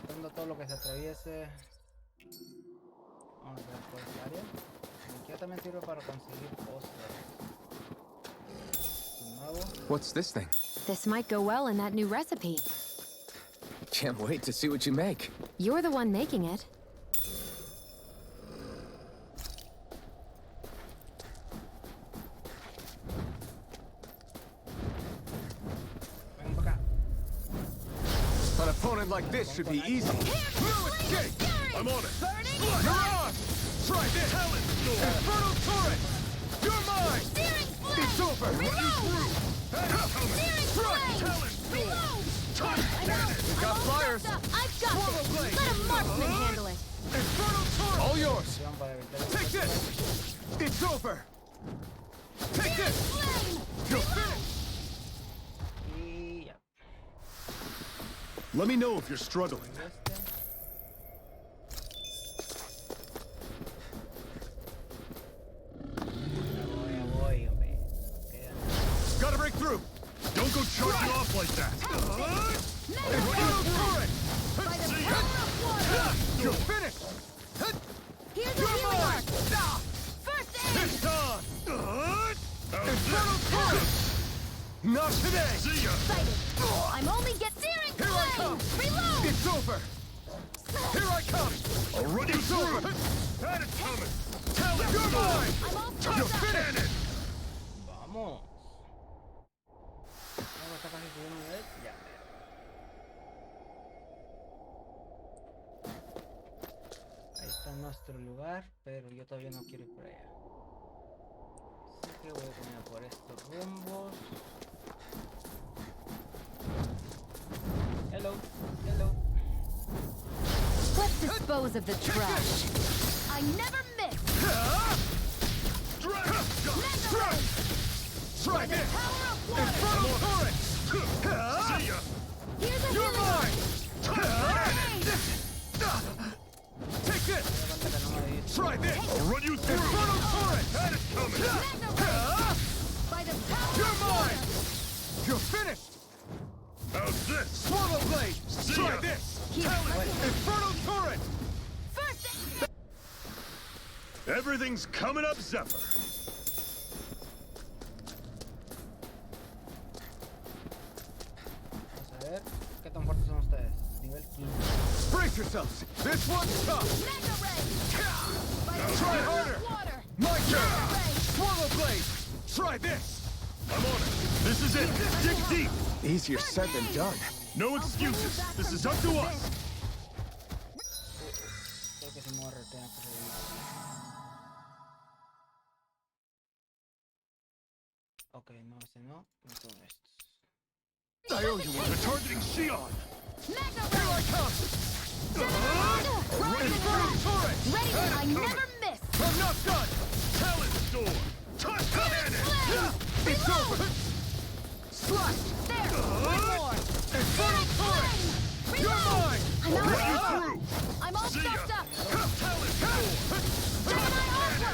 Intentando todo lo que se atraviese. Vamos a ver por esta área. Aquí también sirve para conseguir cosas. Un nuevo. What's this thing? This might go well in that new recipe. Can't wait to see what you make. You're the one making it. Ven para acá. An opponent like this should be easy. No escape! I'm on it. You're on! Try this! Infernal Torrent! You're mine! It's over! Reload! Searing Flame! Reload! We got flyers! I've got Swallow this! blade! Let a marksman handle it! Infernal Torrent! All yours! Acción para evitar Take this! It's over! Take this! Flame! You're finished! y ya. Let me know if you're struggling. Este. Ya voy, hombre. Queda. Gotta break through! Don't go charging off like that. Infernal Torrent! By the power of water! You're finished! Here's a You're healing mine! art! First aid! It's on! How's Infernal this? Torrent! Not today! See ya. Excited! I'm only get Searing Here I Flame! come! Reload! It's over! Here I come! I'll run you It's through. over! Had it coming. You're mine! I'm all You're stocked up! finished! Vamos. Vamos, está casi subiendo de nivel. Ya. Ahí está nuestro lugar, pero yo todavía no quiero ir por allá. Así que voy a poner por estos rumbos. Hello, hello. Let's dispose of the trash. I never miss! Strike! Try this! Power of water! Infernal Torrent! See ya. Here's a You're healing mine! art! Take this! Levanta que no me dice. Try this! I'll run you through. Infernal Torrent! Had it coming. By the power You're of mine! water! You're finished! How's this? Swallow blade! See Try ya. this! Here. Infernal Torrent! First aid! Everything's coming up, Zephyr. Vamos a ver qué tan fuertes son ustedes. Nivel 15. Brace yourselves! This one's tough! Mega Ray! By the Try power harder! of water! My turn! Mega Ray! Swallow blade! Try this! I'm on it. This is it. Dig deep. Easier said than done. No excuses. This is up to us. Creo que si muere tengo que revivir. Ok, no, ese no. No son estos. I owe you one! They're targeting Shion. Mega Here I Ray! come! Ready! Infernal Torrent! Ready! I never miss! I'm not done! Talent storm. Touch cannon. Flame! It's over! Slash! There! One more! Infernal Torrent! You're Reload! mine! I'm Run out! you through. I'm all See ya. stocked up! Talent storm. Gemini Alpha!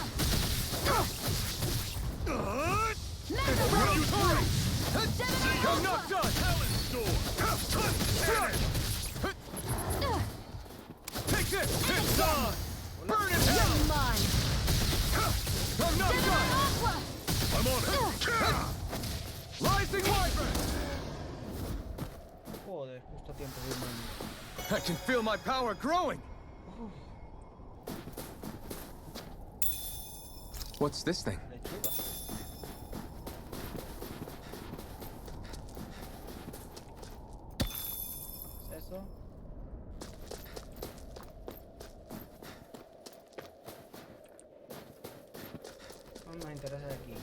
Mega Run Ray! you through! Gemini I'm not Alpha! done! Talent storm. Touch cannon. Take this! It's on! Burn in hell! You're mine! I'm not Gemini done! Alpha! I'm on it. Rising Wyvern! Joder, justo a tiempo de un I can feel my power growing! What's this thing? lechuga. ¿Es eso? No nos interesa de aquí.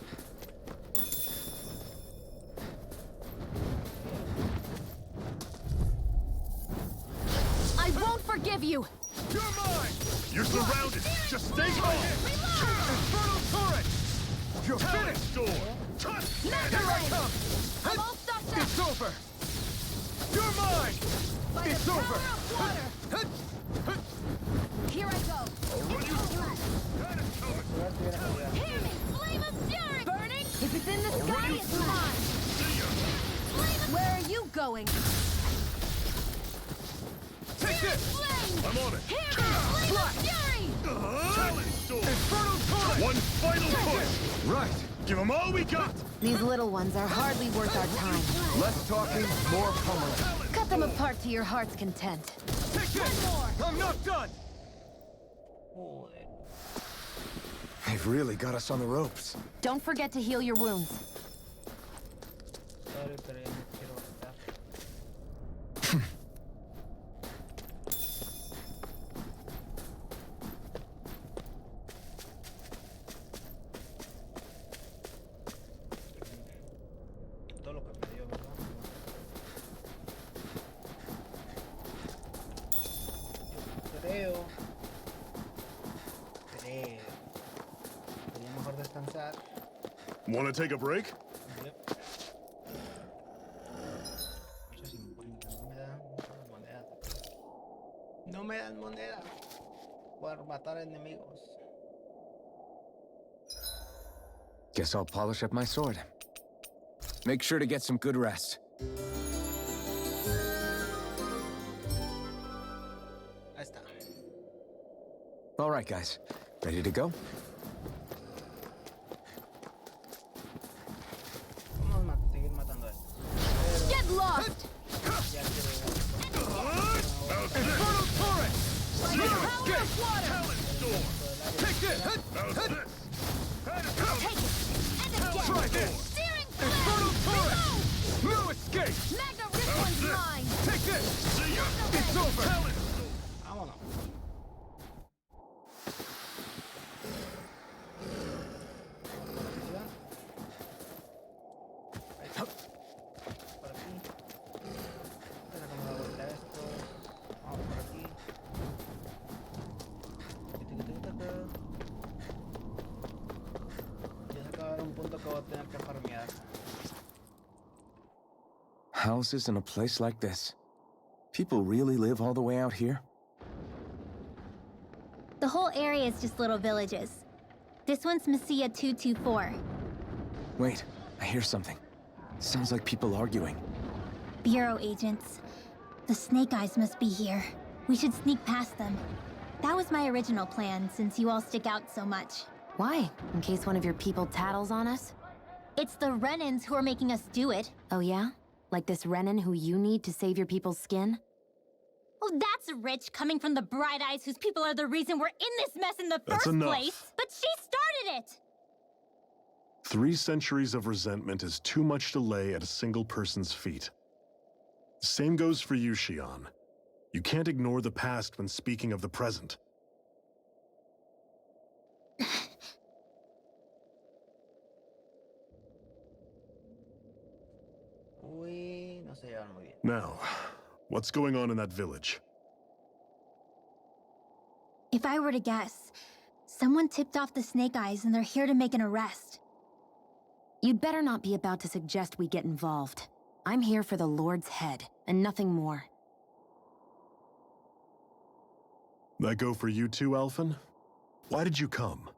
I won't forgive you! You're mine! You're surrounded! Just stay calm! Infernal Torrent! You're finished! Door! Here I come! I'm all stuffed up! It's over! You're mine! By It's the power over! of water! Here I go! Hear me! Flame of fury! Burning? If it's in the sky, it's mine! Flame of... Where are you going? Take this! Flame! I'm on it! Hear me! Flame of fury! Challenge door! Infernal Torrent! One final push! Right! Give them all we got! These little ones are hardly worth our time. Less talking, more pummeling. Cut them apart to your heart's content. Take this! One more! I'm not done! Joder. They've really got us on the ropes. Don't forget to heal your wounds. Sorry, pero ya no quiero gastar. Todo lo que me dio, ¿verdad? Creo. Sería mejor descansar. Want to take a break? Yep. 8.50. No me dan monedas. No me dan monedas. Por matar enemigos. Guess I'll polish up my sword. Make sure to get some good rest. Ahí está. All right, guys. Ready to go? Vamos a seguir matando a esto. Pero Get lost! ya quiero Infernal Torrent! By the power of water! Take this! Take it! And again! Try this! Searing Infernal flame! Torrent! No escape! Magna, this one's mine! Take this! It's over! vámonos. Ahí está. Por aquí. Espera cómo da vuelta esto. Vamos por aquí. Ya se acaba un punto que voy a tener que farmear. Houses in a place like this. People really live all the way out here? The whole area is just little villages. This one's Messiah 224. Wait, I hear something. Sounds like people arguing. Bureau agents. The Snake Eyes must be here. We should sneak past them. That was my original plan, since you all stick out so much. Why? In case one of your people tattles on us? It's the Renans who are making us do it. Oh yeah? Like this Renan who you need to save your people's skin? Oh, that's rich coming from the Bright Eyes whose people are the reason we're in this mess in the That's first enough. place. But she started it! 3 centuries of resentment is too much to lay at a single person's feet. Same goes for you, Xion. You can't ignore the past when speaking of the present. Uy, no se llevan muy bien. Now, what's going on in that village? If I were to guess, someone tipped off the Snake Eyes and they're here to make an arrest. You'd better not be about to suggest we get involved. I'm here for the Lord's head, and nothing more. That go for you too, Alphen? Why did you come?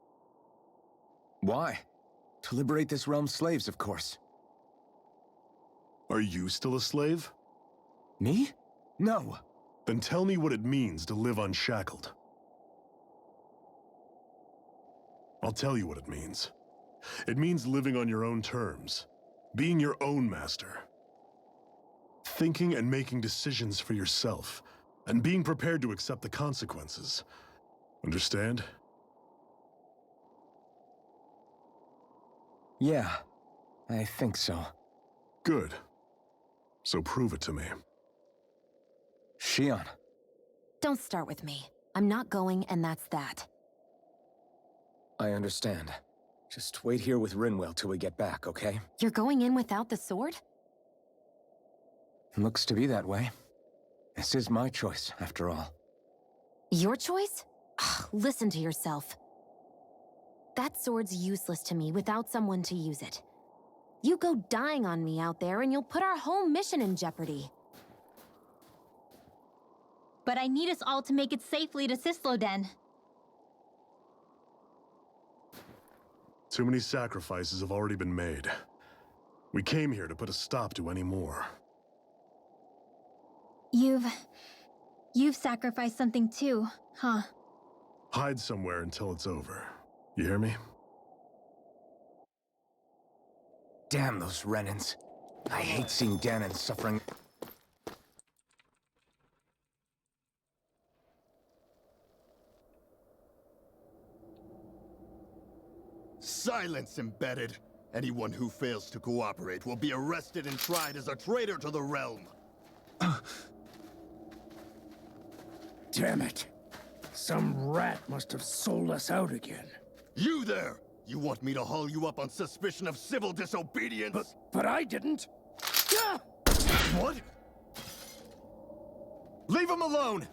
Why? To liberate this realm's slaves, of course. Are you still a slave? Me? No. Then tell me what it means to live unshackled. I'll tell you what it means. It means living on your own terms. Being your own master. Thinking and making decisions for yourself. And being prepared to accept the consequences. Understand? Yeah, I think so. Good. So prove it to me. Shion. Don't start with me. I'm not going, and that's that. I understand. Just wait here with Rinwell till we get back, okay? You're going in without the sword? Looks to be that way. This is my choice, after all. Your choice? Listen to yourself. That sword's useless to me without someone to use it. You go dying on me out there and you'll put our whole mission in jeopardy. But I need us all to make it safely to Sisloden. Too many sacrifices have already been made. We came here to put a stop to any more. You've sacrificed something too, huh? Hide somewhere until it's over. You hear me? Damn those Renans. I hate seeing Danon suffering. Silence, embedded. Anyone who fails to cooperate will be arrested and tried as a traitor to the realm. Damn it. Some rat must have sold us out again. You there! You want me to haul you up on suspicion of civil disobedience? But I didn't. Ah! What? Leave him alone!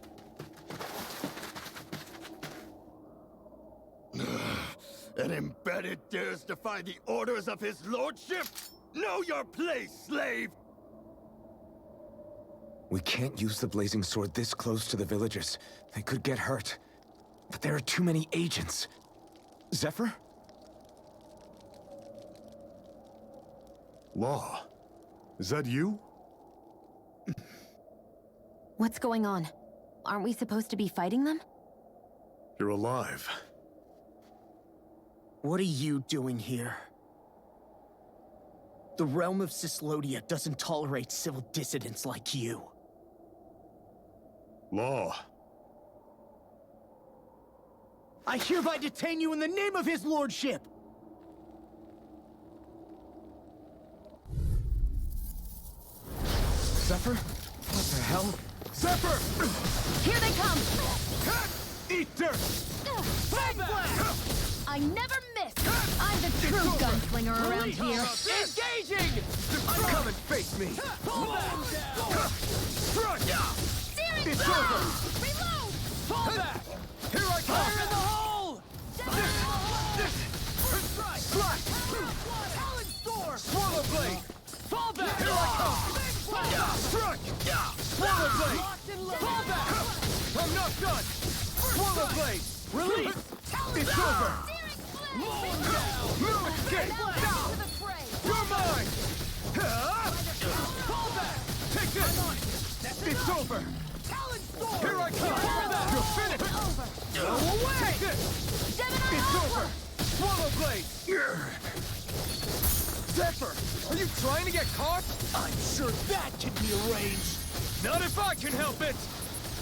An embedded dares defy the orders of his lordship? Know your place, slave! We can't use the blazing sword this close to the villagers. They could get hurt. But there are too many agents. Zephyr? Law. Is that you? What's going on? Aren't we supposed to be fighting them? You're alive. What are you doing here? The realm of Sislodia doesn't tolerate civil dissidents like you. Law. I hereby detain you in the name of his lordship! Zephyr? What the hell? Zephyr! Here they come! Eat dirt! Fang blast! I never miss! I'm the true gunslinger around here. Engaging! Come and face me! Pull back! Strike! Searing It's blast! over! Reload! Pull back! Here I come! Fire in the hole! Slash! Talon Storm! Swallow blade! Fall back! Here I come! Strike! Swallow blade! Locked and loaded! Fall back! I'm not done! Swallow blade! Release! It's over! Mow down! No escape! Now! You're mine! Fall back! Take this! It's over! Talon Storm! Here I come! You're finished! Go away! Take this! It's over! Swallow blade! Zephyr! Are you trying to get caught? I'm sure that can be arranged! Not if I can help it!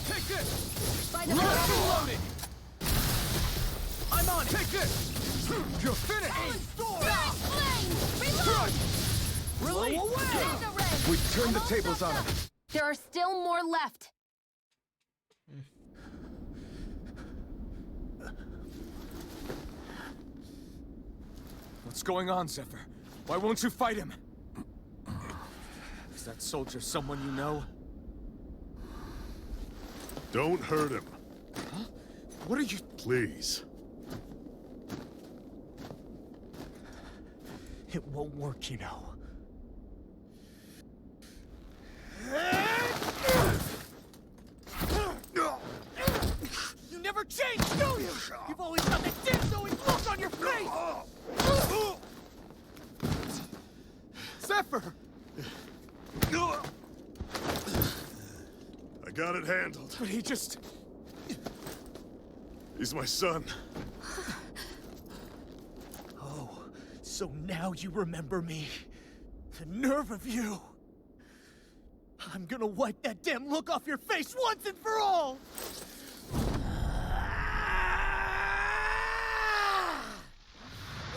Take this! By the Locked and loaded! I'm on it! Take this! You're finished! Reload! Release! Away! We've turned the tables on him. There are still more left. What's going on, Zephyr? Why won't you fight him? Is that soldier someone you know? Don't hurt him. Huh? What are you... Please. It won't work, you know. You never change, do you? You've always got that dip-knowing look on your face! Zephyr! I got it handled. But he just... He's my son. Oh, so now you remember me. The nerve of you! I'm gonna wipe that damn look off your face once and for all!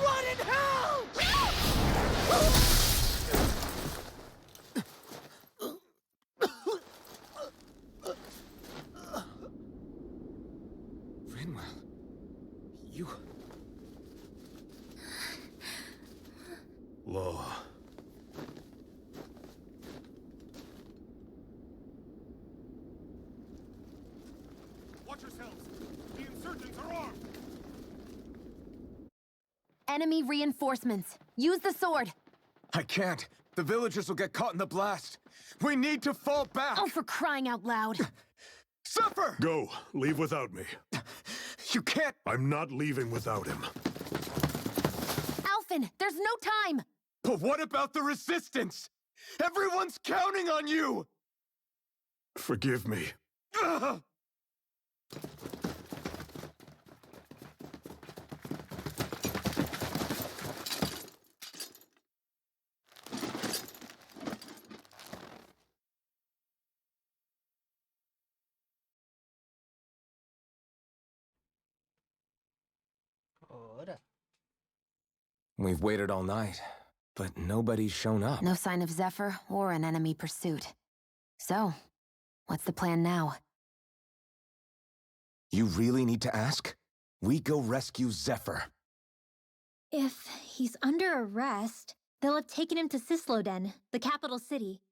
Run in hell! Rinwell, you... Law. Watch yourselves! The insurgents are armed! Enemy reinforcements. Use the sword. I can't. The villagers will get caught in the blast. We need to fall back! Oh, for crying out loud. Zephyr! Go. Leave without me. You can't... I'm not leaving without him. Alphen, there's no time! But what about the resistance? Everyone's counting on you! Forgive me. Ugh! Ahora. We've waited all night, but nobody's shown up. No sign of Zephyr or an enemy pursuit. So, what's the plan now? You really need to ask? We go rescue Zephyr. If he's under arrest, they'll have taken him to Cisloden, the capital city.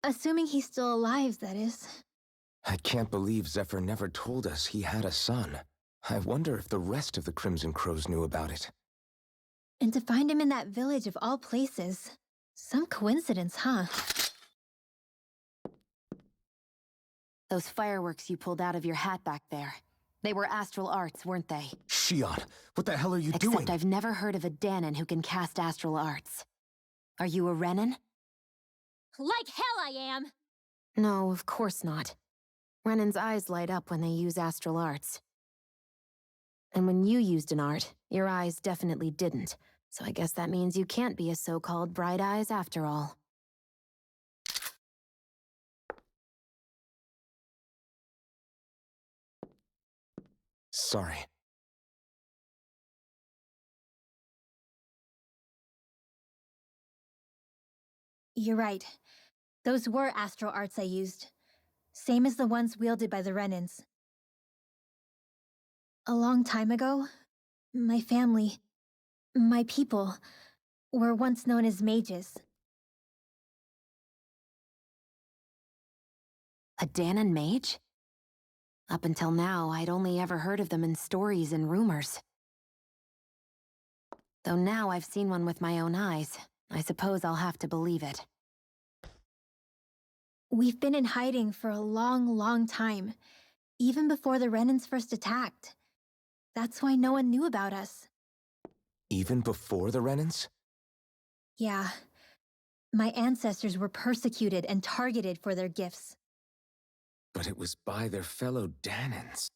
Assuming he's still alive, that is. I can't believe Zephyr never told us he had a son. I wonder if the rest of the Crimson Crows knew about it. And to find him in that village of all places. Some coincidence, huh? Those fireworks you pulled out of your hat back there. They were astral arts, weren't they? Shion, what the hell are you doing? Except I've never heard of a Danon who can cast astral arts. Are you a Renan? Like hell I am! No, of course not. Renan's eyes light up when they use astral arts. And when you used an art, your eyes definitely didn't. So I guess that means you can't be a so-called bright eyes after all. Sorry. You're right. Those were astral arts I used. Same as the ones wielded by the Renans. A long time ago, my family, my people, were once known as mages. A Danon mage? Up until now, I'd only ever heard of them in stories and rumors. Though now I've seen one with my own eyes, I suppose I'll have to believe it. We've been in hiding for a long, long time, even before the Renans first attacked. That's why no one knew about us. Even before the Renans? Yeah. My ancestors were persecuted and targeted for their gifts. But it was by their fellow Danons.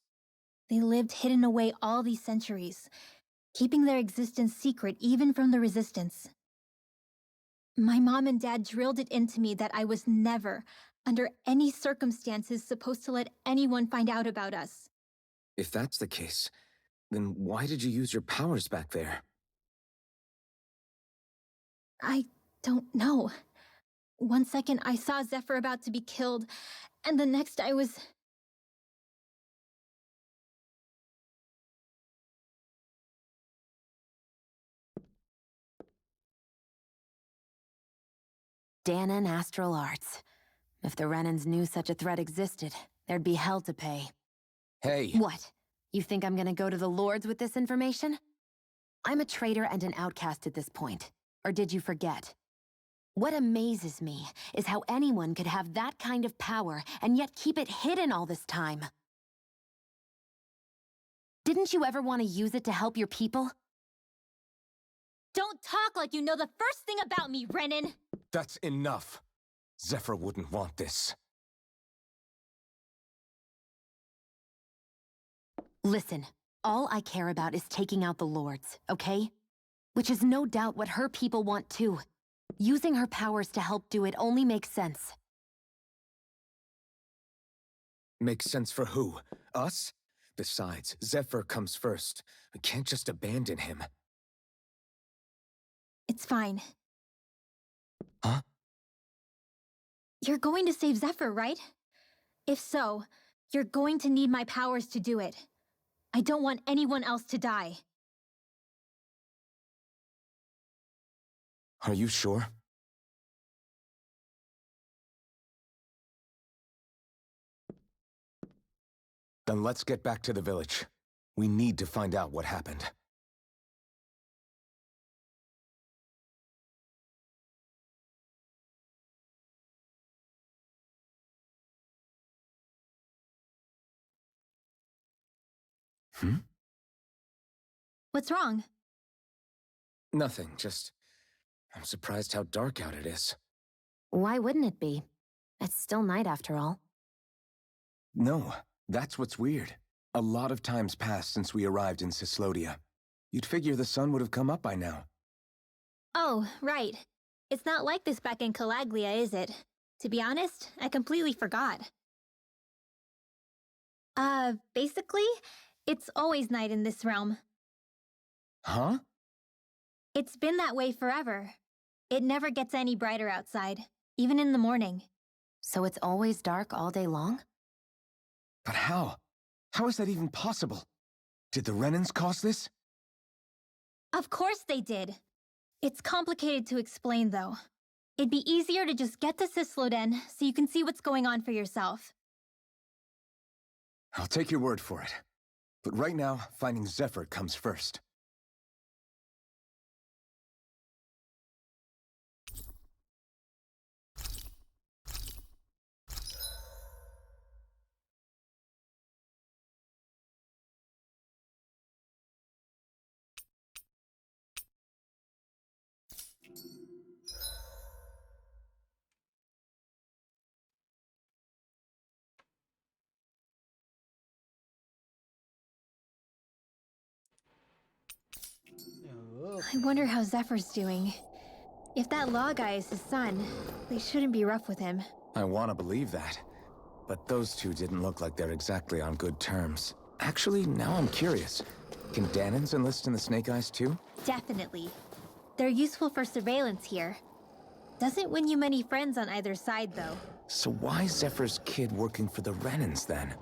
They lived hidden away all these centuries, keeping their existence secret even from the Resistance. My mom and dad drilled it into me that I was never, under any circumstances, supposed to let anyone find out about us. If that's the case, then why did you use your powers back there? I don't know. One second I saw Zephyr about to be killed, and the next I was... Danon astral arts. If the Renans knew such a threat existed, there'd be hell to pay. Hey! What? You think I'm gonna go to the Lords with this information? I'm a traitor and an outcast at this point. Or did you forget? What amazes me is how anyone could have that kind of power and yet keep it hidden all this time. Didn't you ever want to use it to help your people? Don't talk like you know the first thing about me, Renan! That's enough. Zephyr wouldn't want this. Listen, all I care about is taking out the Lords, okay? Which is no doubt what her people want too. Using her powers to help do it only makes sense. Makes sense for who? Us? Besides, Zephyr comes first. We can't just abandon him. It's fine. Huh? You're going to save Zephyr, right? If so, you're going to need my powers to do it. I don't want anyone else to die. Are you sure? Then let's get back to the village. We need to find out what happened. What's wrong? Nothing, just... I'm surprised how dark out it is. Why wouldn't it be? It's still night after all. No, that's what's weird. A lot of time's passed since we arrived in Cislodia. You'd figure the sun would have come up by now. Oh, right. It's not like this back in Calaglia, is it? To be honest, I completely forgot. Basically, it's always night in this realm. Huh? It's been that way forever. It never gets any brighter outside, even in the morning. So it's always dark all day long? But how? How is that even possible? Did the Renans cause this? Of course they did. It's complicated to explain, though. It'd be easier to just get to Cisloden so you can see what's going on for yourself. I'll take your word for it. But right now, finding Zephyr comes first. Oh, I wonder how Zephyr's doing. If that law guy is his son, they shouldn't be rough with him. I want to believe that. But those two didn't look like they're exactly on good terms. Actually, now I'm curious. Can Danans enlist in the Snake Eyes too? Definitely. They're useful for surveillance here. Doesn't win you many friends on either side, though. So why Zephyr's kid working for the Renans then?